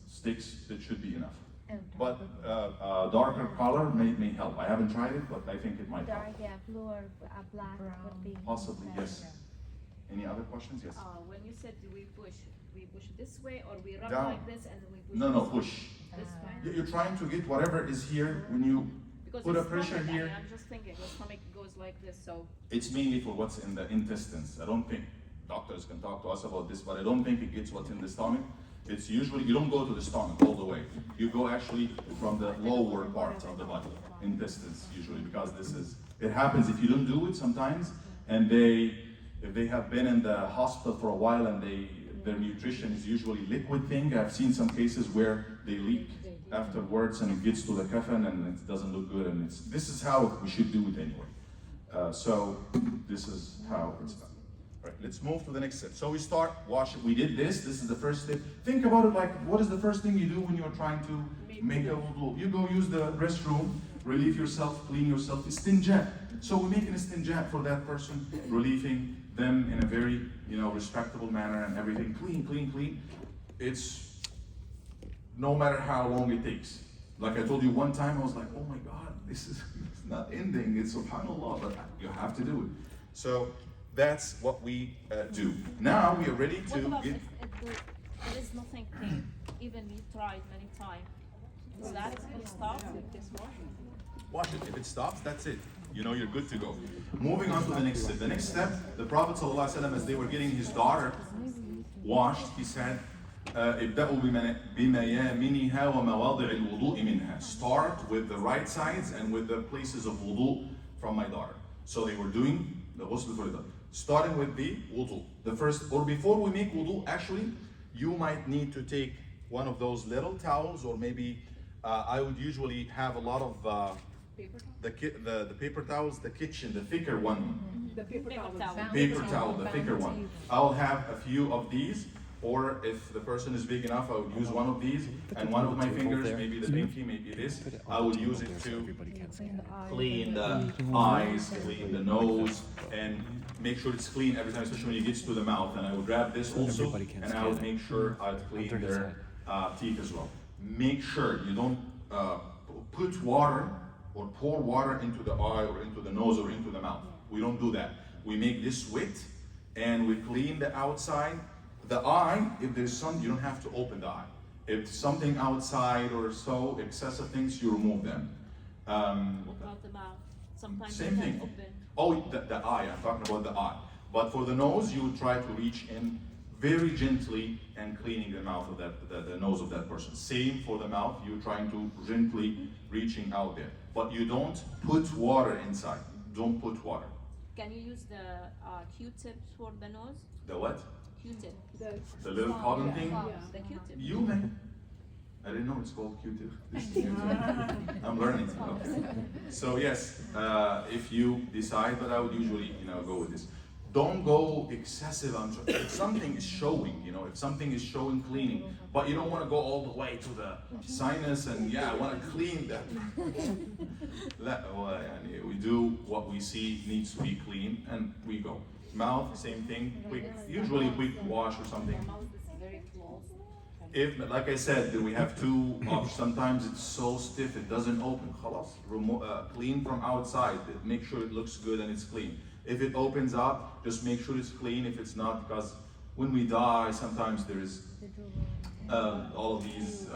sticks, it should be enough. Okay. But darker color may help. I haven't tried it, but I think it might help. Dark, yeah, blue or black would be. Possibly, better. yes. Any other questions? Yes. When you said we push this way or we rub Down. like this and then we push No, this way? push. This way? You're trying to get whatever is here when you Because put a the pressure stomach, here. I'm just thinking, the stomach goes like this, so. It's mainly for what's in the intestines. I don't think doctors can talk to us about this, but I don't think it gets what's in the stomach. It's usually, you don't go to the stomach all the way. You go actually from the lower parts of the body, intestines usually, because it happens if you don't do it sometimes, and if they have been in the hospital for a while and their nutrition is usually liquid thing. I've seen some cases where they leak afterwards and it gets to the coffin and it doesn't look good, and this is how we should do it anyway. So this is how it's done. All right, let's move to the next step. So we start washing. We did this is the first step. Think about it like, what is the first thing you do when you're trying to make a wudu? You go use the restroom, relieve yourself, clean yourself, istinja. So we make an istinja for that person, relieving them in a very, respectable manner and everything. Clean. It's no matter how long it takes. Like I told you one time, I was like, oh my God, this is it's not ending. It's subhanAllah, but you have to do it. So that's what we do. Now we are ready What to about get. if there is nothing clean, even you tried many times, is that will stop with this washing? Wash it. If it stops, that's it. You know, you're good to go. Moving on to the next step. The next step, the Prophet ﷺ, as they were getting his daughter washed, he said, ابدأوا بميامنها ومواضع الوضوء منها. Start with the right sides and with the places of wudu from my daughter. So they were doing the ghusl for the starting with the wudu. The first, or before we make wudu, actually, you might need to take one of those little towels, or maybe I would usually have a lot of the paper towels, the kitchen, the thicker one. The paper towel. Paper towel, the thicker one. I'll have a few of these, or if the person is big enough, I would use one of these, and one of my fingers, maybe the pinky, maybe this, I would use it to clean the eyes, clean the nose, and make sure it's clean every time, especially when it gets to the mouth. And I would grab this also, and I would make sure I'd clean their teeth as well. Make sure you don't put water or pour water into the eye or into the nose or into the mouth. We don't do that. We make this wet and we clean the outside. The eye, if there's some, you don't have to open the eye. If something outside or so, excessive things, you remove them. What about the mouth? Sometimes Same they thing. won't open. Oh, the eye, I'm talking about the eye. But for the nose, you would try to reach in very gently and cleaning the mouth of the nose of that person. Same for the mouth, you're trying to gently reaching out there. But you don't put water inside. Don't put water. Can you use the Q-tips for the nose? The what? Q-tip. The little cotton thing? The Q-tip. You may. I didn't know it's called Q-tip. This is Q-tip. I'm learning. Okay. So yes, if you decide, but I would usually, go with this. Don't go excessive. If something is showing, if something is showing cleaning, but you don't want to go all the way to the sinus and I want to clean that. We do what we see needs to be clean and we go. Mouth, same thing. Usually quick wash or something. If, like I said, we have two options. Sometimes it's so stiff it doesn't open. Clean from outside. Make sure it looks good and it's clean. If it opens up, just make sure it's clean. If it's not, because when we die, sometimes there is all of these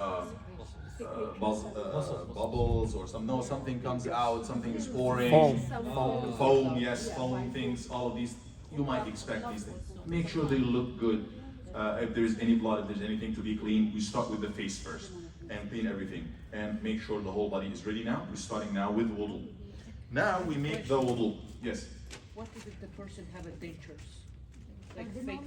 bubbles or something comes out, something is pouring. Foam, yes, foam things, all of these. You might expect these things. Make sure they look good. If there's any blood, if there's anything to be cleaned, we start with the face first and clean everything and make sure the whole body is ready now. We're starting now with wudu. Now we make the wudu. Yes. What if the person have a dentures? Like fake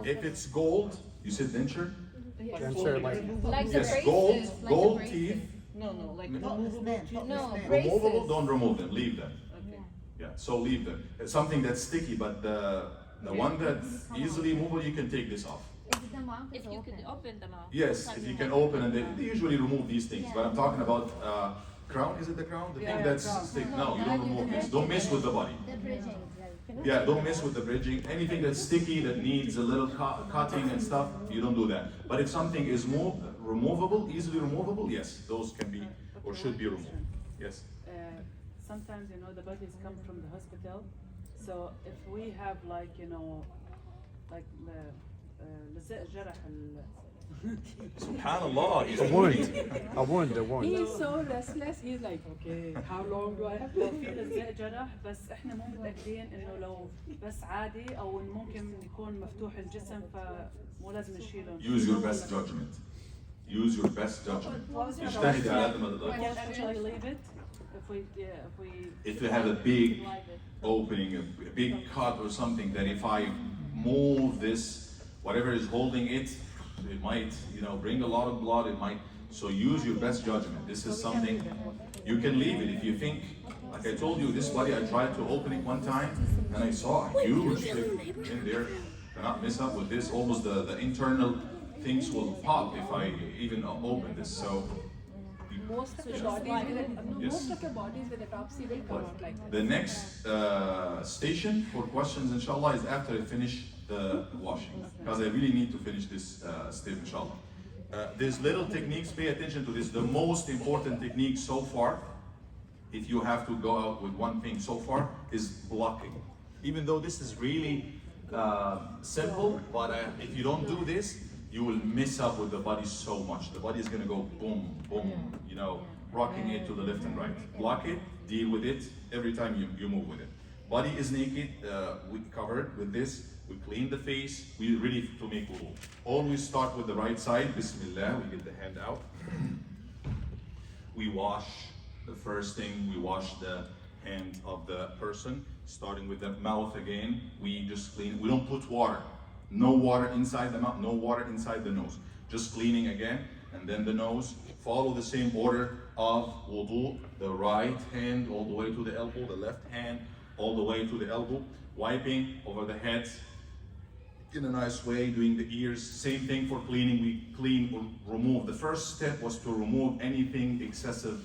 If it's gold, you said denture? Denture, Like the Yes, braces. gold Like the teeth. No, like removable teeth. No, Removable, braces. don't remove them, leave them. Okay. Yeah, so leave them. It's something that's sticky, but the one that's easily movable, you can take this off. If you could open them out. Yes, if you can open, and they usually remove these things, but I'm talking about crown. Is it the crown? The thing that's stick. No, you don't remove this. Don't mess with the body. Yeah, don't mess with the bridging. Anything that's sticky that needs a little cutting and stuff, you don't do that. But if something is removable, easily removable, yes, those can be or should be removed. Yes. Sometimes the bodies come from the hospital, so if we have like لزق جرح Subhanallah, he's a wound. He's so restless. He's like, okay, how long do I have to في لزق جرح؟ بس احنا مو متأكدين انه لو بس عادي او ممكن يكون مفتوح الجسم فمو لازم نشيلهم. Use your best judgment. Use your best judgment. اجتهد على قد ما We تقدر. can actually leave it If you have a big opening, a big cut or something, that if I move this, whatever is holding it, it might, bring a lot of blood. It might. So use your best judgment. This is something you can leave it if you think. Like I told you, this body I tried to open it one time, and I saw a huge thing in there. Cannot mess up with this. Almost the internal things will pop if I even open this. So. Most of the bodies with autopsy will come out like that. The next station for questions, inshallah, is after I finish the washing, because I really need to finish this step, inshallah. There's little techniques, pay attention to this. The most important technique so far, if you have to go out with one thing so far, is blocking. Even though this is really simple, but if you don't do this, you will mess up with the body so much. The body is gonna go boom, boom, you know, rocking it to the left and right. Block it, deal with it every time you move with it. Body is naked, we covered with this. We clean the face, we're ready to make wudu. Always start with the right side, Bismillah, we get the hand out. We wash, the first thing, we wash the hand of the person, starting with the mouth again. We just clean, we don't put water. No water inside the mouth, no water inside the nose. Just cleaning again, and then the nose. Follow the same order of wudu, the right hand all the way to the elbow, the left hand all the way to the elbow. Wiping over the head in a nice way, doing the ears. Same thing for cleaning, we clean or remove. The first step was to remove anything excessive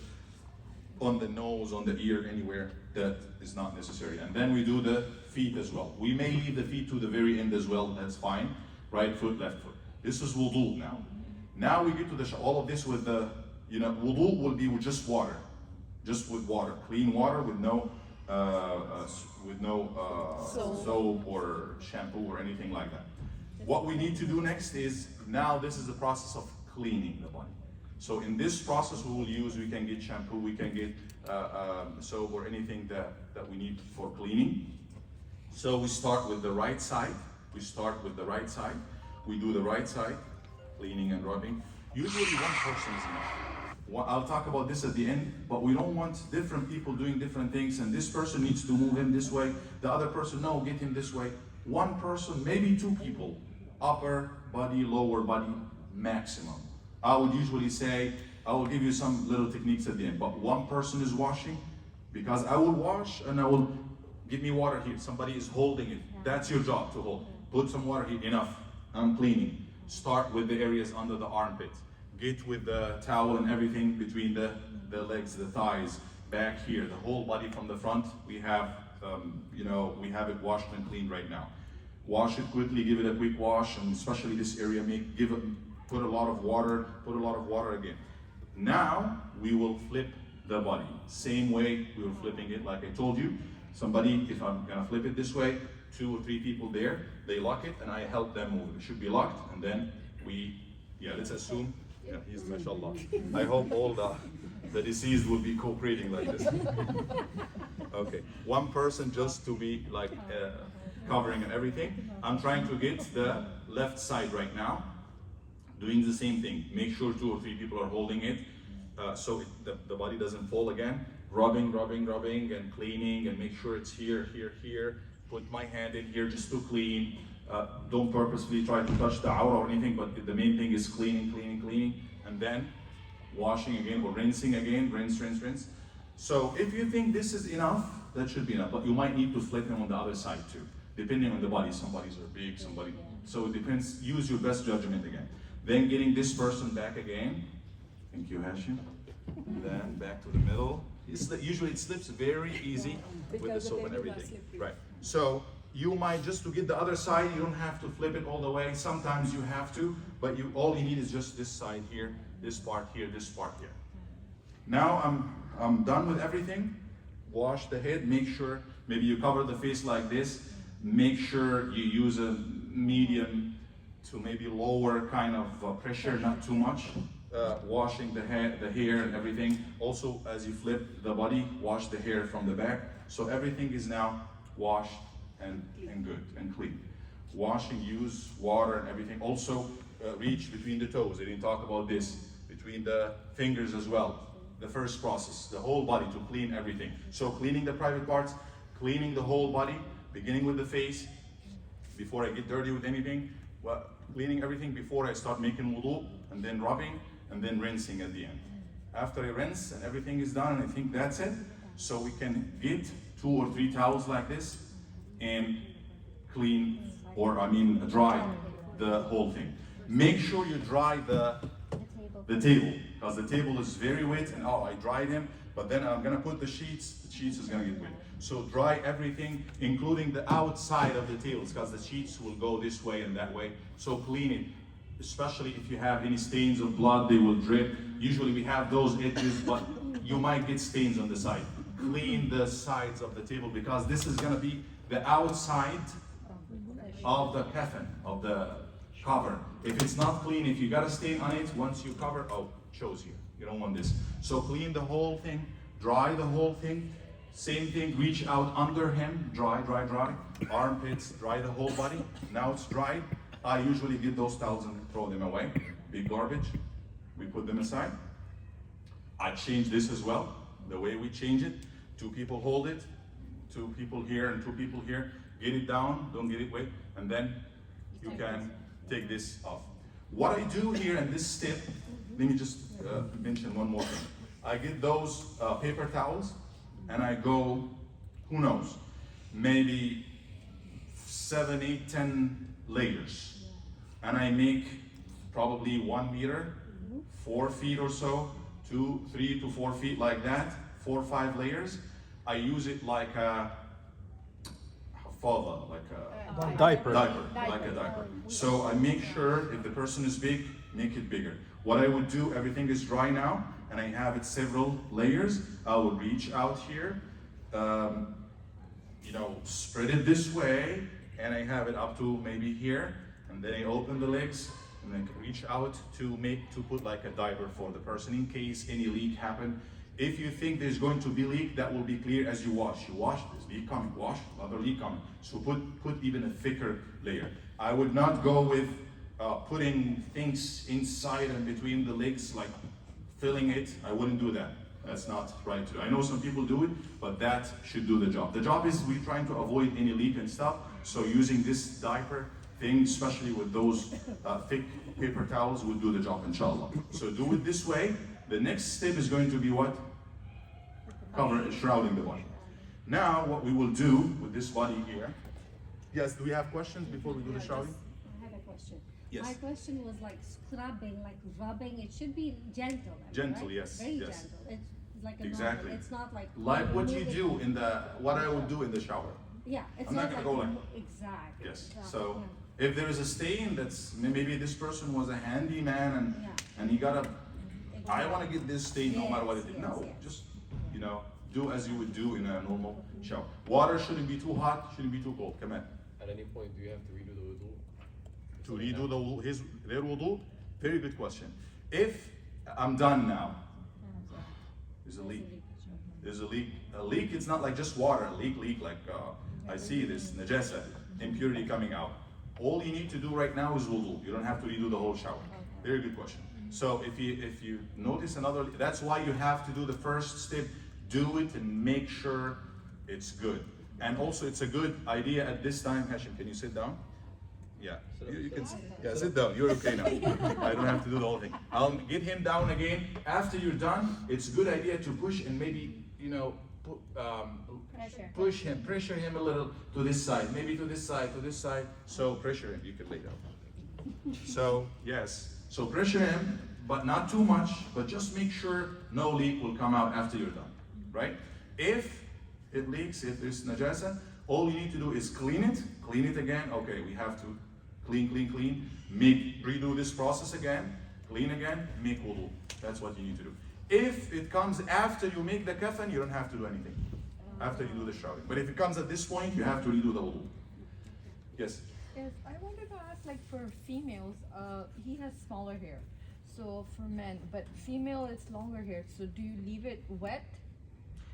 on the nose, on the ear, anywhere that is not necessary. And then we do the feet as well. We may leave the feet to the very end as well, that's fine. Right foot, left foot. This is wudu now. Now we get to the all of this with the, you know, wudu will be with just water. Just with water, clean water with no soap or shampoo or anything like that. What we need to do next is, now this is the process of cleaning the body. So in this process we will use, we can get shampoo, we can get soap or anything that we need for cleaning. So we start with the right side. We start with the right side. We do the right side, cleaning and rubbing. Usually one person is enough. I'll talk about this at the end, but we don't want different people doing different things, and this person needs to move him this way, the other person, no, get him this way. One person, maybe two people, upper body, lower body, maximum. I would usually say, I will give you some little techniques at the end, but one person is washing, because I will wash and I will, give me water here, somebody is holding it. That's your job, to hold. Put some water here, enough, I'm cleaning. Start with the areas under the armpit. Get with the towel and everything between the legs, the thighs, back here, the whole body from the front. We have, you know, we have it washed and cleaned right now. Wash it quickly, give it a quick wash, and especially this area, put a lot of water again. Now we will flip the body. Same way we were flipping it, like I told you. Somebody, if I'm gonna flip it this way, 2 or 3 people there, they lock it and I help them move. It should be locked, and then let's assume. Yeah, he's mashallah. I hope all the deceased will be cooperating like this. Okay, one person just to be like covering and everything. I'm trying to get the left side right now, doing the same thing. Make sure 2 or 3 people are holding it, so the body doesn't fall again. Rubbing and cleaning, and make sure it's here. Put my hand in here just to clean. Don't purposefully try to touch the aura or anything, but the main thing is cleaning, and then washing again or rinsing again, rinse. So if you think this is enough, that should be enough, but you might need to flip them on the other side too, depending on the body. Some bodies are big, so it depends. Use your best judgment again. Then getting this person back again. Thank you, Hashim. Then back to the middle. Usually it slips very easy with the soap and everything. Right. So you might, just to get the other side, you don't have to flip it all the way. Sometimes you have to, but all you need is just this side here, this part here, this part here. Now I'm done with everything. Wash the head, make sure, maybe you cover the face like this. Make sure you use a medium to maybe lower kind of pressure, not too much. Washing the hair and everything. Also, as you flip the body, wash the hair from the back. So everything is now washed and good and clean. Washing, use water and everything. Also, reach between the toes. I didn't talk about this. Between the fingers as well. The first process, the whole body, to clean everything. So cleaning the private parts, cleaning the whole body, beginning with the face, before I get dirty with anything. Well, cleaning everything before I start making wudu, and then rubbing, and then rinsing at the end. After I rinse and everything is done, and I think that's it, so we can get 2 or 3 towels like this and clean, dry the whole thing. Make sure you dry the table, because the table is very wet, and I dried them, but then I'm gonna put the sheets is gonna get wet. So dry everything, including the outside of the tables, because the sheets will go this way and that way. So clean it especially if you have any stains of blood, they will drip. Usually we have those edges, but you might get stains on the side. Clean the sides of the table because this is gonna be the outside of the coffin, of the cover. If it's not clean, if you got a stain on it, once you cover, oh, it shows here. You don't want this. So clean the whole thing, dry the whole thing. Same thing, reach out under him, dry, dry, dry. Armpits, dry the whole body. Now it's dried. I usually get those towels and throw them away. Big garbage. We put them aside. I change this as well. The way we change it, 2 people hold it, 2 people here and 2 people here. Get it down, don't get it wet, and then you can take this off. What I do here in this step, let me just mention one more thing. I get those paper towels and I go, who knows, maybe 7, 8, 10 layers. And I make probably 1 meter, 4 feet or so, 2, 3 to 4 feet like that, 4 or 5 layers. I use it like a father, like a Diaper. like a diaper. So I make sure if the person is big, make it bigger. What I would do, everything is dry now, and I have it several layers. I would reach out here, you know, spread it this way, and I have it up to maybe here, and then I open the legs, and then reach out to put like a diaper for the person in case any leak happen. If you think there's going to be leak, that will be clear as you wash. You wash, there's leak coming, wash, another leak coming. So put even a thicker layer. I would not go with putting things inside and between the legs, like filling it. I wouldn't do that. That's not right to do. I know some people do it, but that should do the job. The job is we're trying to avoid any leak and stuff. So using this diaper thing, especially with those thick paper towels, would do the job, inshallah. So do it this way. The next step is going to be what? Shrouding the body. Now, what we will do with this body here. Yes, do we have questions before we do the shrouding? I had a question. Yes. My question was like scrubbing, like rubbing. It should be gentle. I mean, Gentle, right? yes, Very yes. gentle. It's like a Exactly. normal. It's not like What you moving do it. in what I would do in the shower. Yeah, it's I'm not gonna like go like- exactly. Yes. exactly, So yeah. if there is a stain, that's maybe this person was a handyman and Yeah. and he got a. I want to get this stain no matter what it is. Yes, No, yes. just do as you would do in a normal shower. Water shouldn't be too hot, shouldn't be too cold. Come on. At any point, do you have to redo the wudu? To redo their wudu? Very good question. If I'm done now, there's a leak. There's a leak. A leak, it's not like just water. A leak like I see this najasa, impurity coming out. All you need to do right now is wudu. You don't have to redo the whole shower. Very good question. So if you notice another, that's why you have to do the first step. Do it and make sure it's good. And also, it's a good idea at this time. Hashim, can you sit down? Yeah, you can sit down. You're okay now. I don't have to do the whole thing. I'll get him down again. After you're done, it's a good idea to push and maybe, pressure him a little to this side, maybe to this side. So pressure him. You can lay down. So yes, so pressure him, but not too much. But just make sure no leak will come out after you're done, right? If it leaks, if there's najasa, all you need to do is clean it again. Okay, we have to clean, redo this process again, clean again, make wudu. That's what you need to do. If it comes after you make the kafan, you don't have to do anything. After you do the shrouding. But if it comes at this point, you have to redo the wudu. Yes? Yes, I wanted to ask, like for females, he has smaller hair. So for men, but female it's longer hair. So do you leave it wet?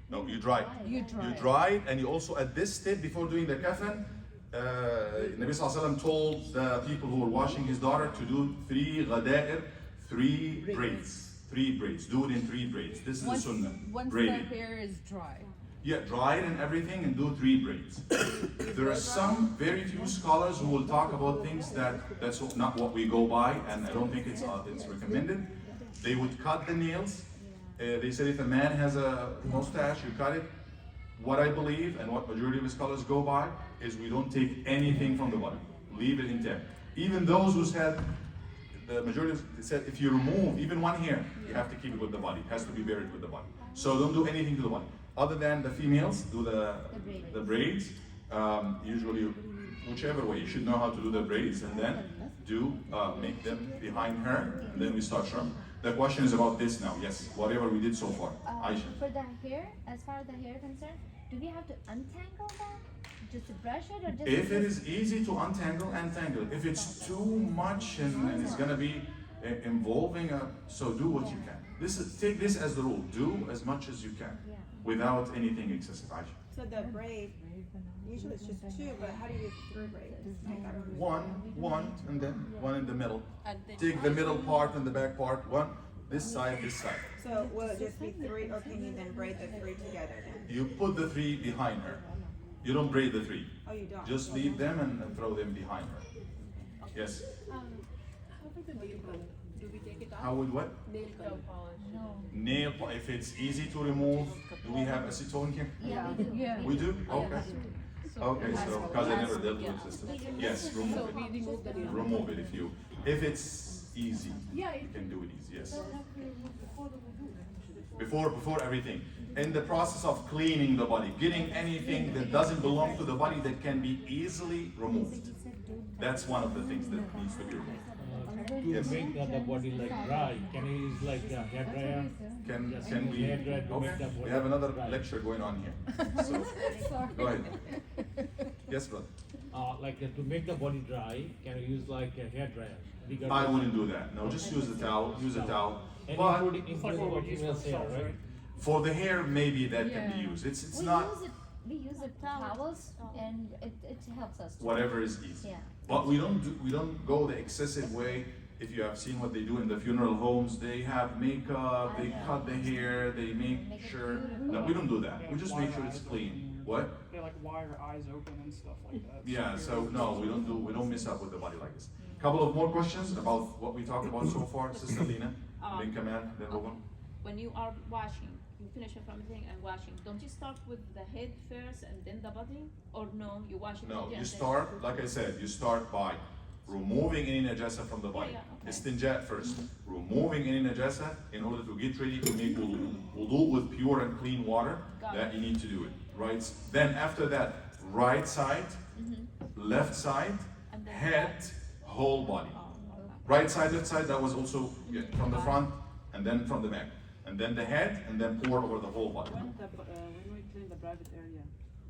No, you dry it. You dry You it. dry it, and you also, at this step, before doing the kafan, Nabi Sallallahu Alaihi Wasallam told the people who were washing his daughter to do 3 ghada'ir, 3 braids. 3 braids. Do it in 3 braids. This is the sunnah. Once Braiding. the hair is dry. Yeah, dry it and everything and do 3 braids. There are some very few scholars who will talk about things that's not what we go by, and I don't think it's recommended. They would cut the nails. They said if a man has a mustache, you cut it. What I believe and what majority of the scholars go by is we don't take anything from the body. Leave it intact. Even those who said, the majority said if you remove even one hair, you have to keep it with the body. It has to be buried with the body. So don't do anything to the body. Other than the females, do the braids. Usually whichever way. You should know how to do the braids, and then make them behind her, and then we start short. The question is about this now. Yes, whatever we did so far. Aisha. For the hair, as far as the hair concerned, do we have to untangle that? Just to brush it, or just? If it is easy to untangle, untangle it. If it's too much and it's gonna be involving so do what you can. Take this as the rule. Do as much as you can, without anything excessive. Aisha. So the braid, usually it's just two, but how do you do three braids? One, and then one in the middle. Take the middle part and the back part. One, this side, this side. So will it just be three, or can you then braid the three together then? You put the three behind her. You don't braid the three. Oh, you don't? Just leave them and throw them behind her. Yes. How about the nail polish? Do we take it out? How would what? Nail polish. No. Nail polish. If it's easy to remove, do we have acetone here? Yeah, we do. Yeah. We do? Okay. Okay, so because I never dealt with this system. Yes, So remove we it. remove the nail. Remove it if it's easy. Yeah, You can do it easy. Yes. Before everything. In the process of cleaning the body, getting anything that doesn't belong to the body that can be easily removed. That's one of the things that needs to be removed. To make the body like dry, can you use like a hair dryer? Can we? Hair dryer to make the Okay. body We have another dry. lecture going on here. So, go ahead. Yes, brother. To make the body dry, can you use like a hair dryer? Bigger I than- wouldn't do that. No, just use the towel. Use a towel. And But including for female's hair, right? for the hair, maybe that can be Yeah. used. It's We not we use it towels, and it helps us. too. whatever is easy. Yeah. But we don't go the excessive way. If you have seen what they do in the funeral homes, they have makeup, they cut the hair, they make sure. No, we don't do that. We just make sure it's clean. What? They like wire eyes open and stuff like that. Yeah. So no, we don't mess up with the body like this. Couple of more questions about what we talked about so far, Sister Lina, then Kamal, then Rowan. When you are washing, you finish everything and washing. Don't you start with the head first and then the body? Or no, you wash the No, body you and then- start, like I said, you start by removing any najasa from the body. Yeah, okay. Istinja first. Removing any najasa in order to get ready to make wudu. Wudu with pure and clean water, Got that it. you need to do it. Right? Then after that, right side, left side, And then head, back. whole body. Oh, okay. Right side, left side, that was also from the front and then from the back. And then the head, and then pour over the whole body. When we clean the private area,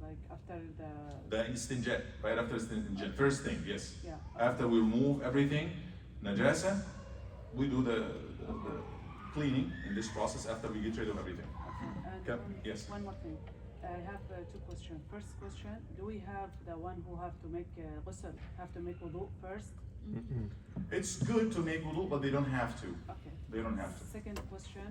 like after the The istinja, right after istinja. First thing, yes. Yeah. After we remove everything, najasa, we do the cleaning in this process after we get rid of everything. and Okay, yes. one more thing. I have two questions. First question: do we have the one who have to make ghusl have to make wudu first? It's good to make wudu, but they don't have to. Okay. They don't have to. Second question: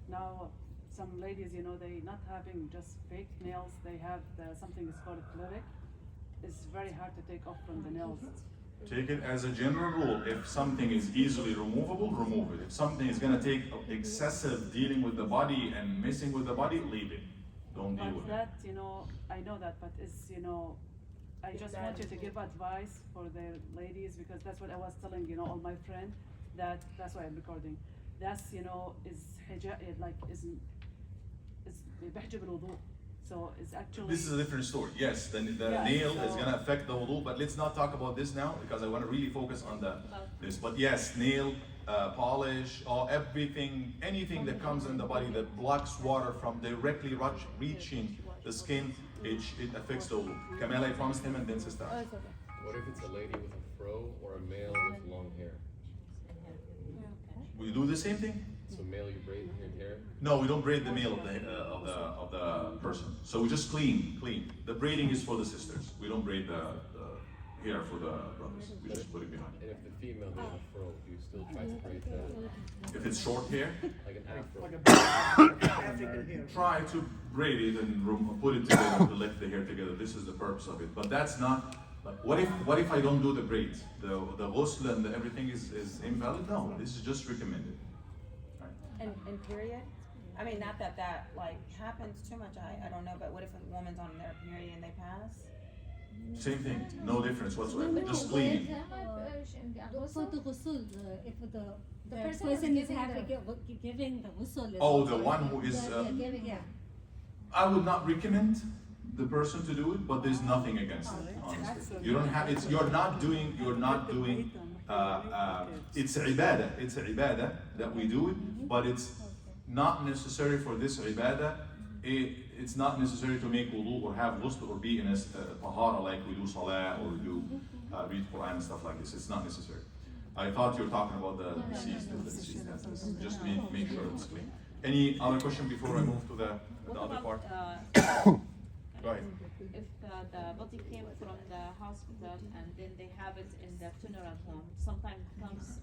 now some ladies, they not having just fake nails. They have something is called cleric. It's very hard to take off from the nails. Take it as a general rule. If something is easily removable, remove it. If something is gonna take excessive dealing with the body and messing with the body, leave it. Don't deal But with it. that, I know that, but it's, I just want you to give advice for the ladies, because that's what I was telling, all my friends, that's why I'm recording. That's, is hijab, is بحجب الوضوء. So it's actually. This is a different story. Yes, the Yeah, nail is so- gonna affect the wudu, but let's not talk about this now because I want to really focus on this. But yes, nail polish, or everything, anything that comes in the body that blocks water from directly reaching the skin, it affects the wudu. Kamal, I promised him, and then sister. Oh, it's okay. What if it's a lady with a fro or a male with long hair? We do the same thing. So male, you braid your hair. No, we don't braid the male of the person. So we just clean. The braiding is for the sisters. We don't braid the hair for the brothers. We just put it behind. And if the female they have a fro, do you still try to braid that? If it's short hair, Like an afro? Like a African hair. try to braid it and put it together to lift the hair together. This is the purpose of it. But that's not. Like, what if I don't do the braids? The ghusl and everything is invalid? No, this is just recommended. And period? I mean, not that like happens too much, I don't know, but what if a woman's on their period and they pass? Same thing, no difference whatsoever. Just cleaning. For the ghusl, if the person person is is giving giving the ghusl. Oh, the one who is. Yeah. I would not recommend the person to do it, but there's nothing against it, honestly. You don't have, you're not doing, it's ibadah that we do it, but it's not necessary for this ibadah. It's not necessary to make wudu or have ghusl or be in a tahara like we do salah or we do read Quran and stuff like this. It's not necessary. I thought you were talking about the deceased. Just make sure it's clean. Any other question before I move to the other part? Go ahead. If the body came from the hospital and then they have it in the funeral home, sometimes it comes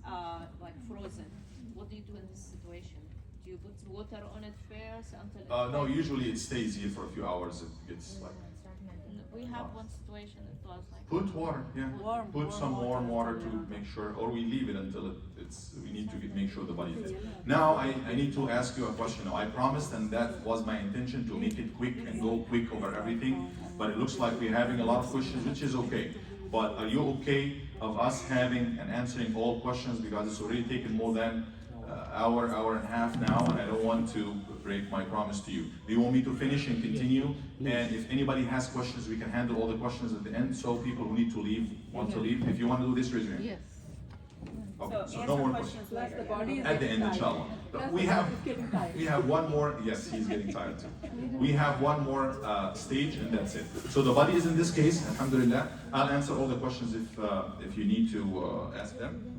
like frozen. What do you do in this situation? Do you put water on it first until it No, usually it stays here for a few hours. It gets like. We have one situation that was like. Put water, yeah. Put some warm water to make sure, or we leave it until we need to make sure the body is. Now I need to ask you a question. Now, I promised, and that was my intention, to make it quick and go quick over everything. But it looks like we're having a lot of questions, which is okay. But are you okay of us having and answering all questions, because it's already taken more than hour and a half now, and I don't want to break my promise to you. Do you want me to finish and continue? And if anybody has questions, we can handle all the questions at the end, so people who need to leave, want to leave. If you want to do this, raise your hand. Yes. Okay, so answer no more questions questions. later. The body is At the end, getting tired. inshallah. Plus We the have, body is getting tired. we have one more, yes, he's getting tired too. We have one more stage and that's it. So the body is in this case, alhamdulillah. I'll answer all the questions if you need to ask them.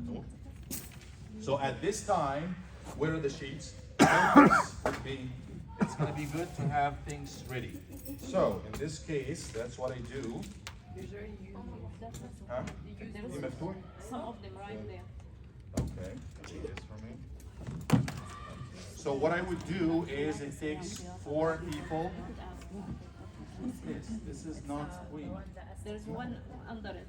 So at this time, where are the sheets? It's gonna be good to have things ready. So in this case, that's what I do. Usually you Huh? there's مفتوح? some of them right there. Okay, take this for me. So what I would do is it takes 4 people. What's this? This is not clean. There's one under it.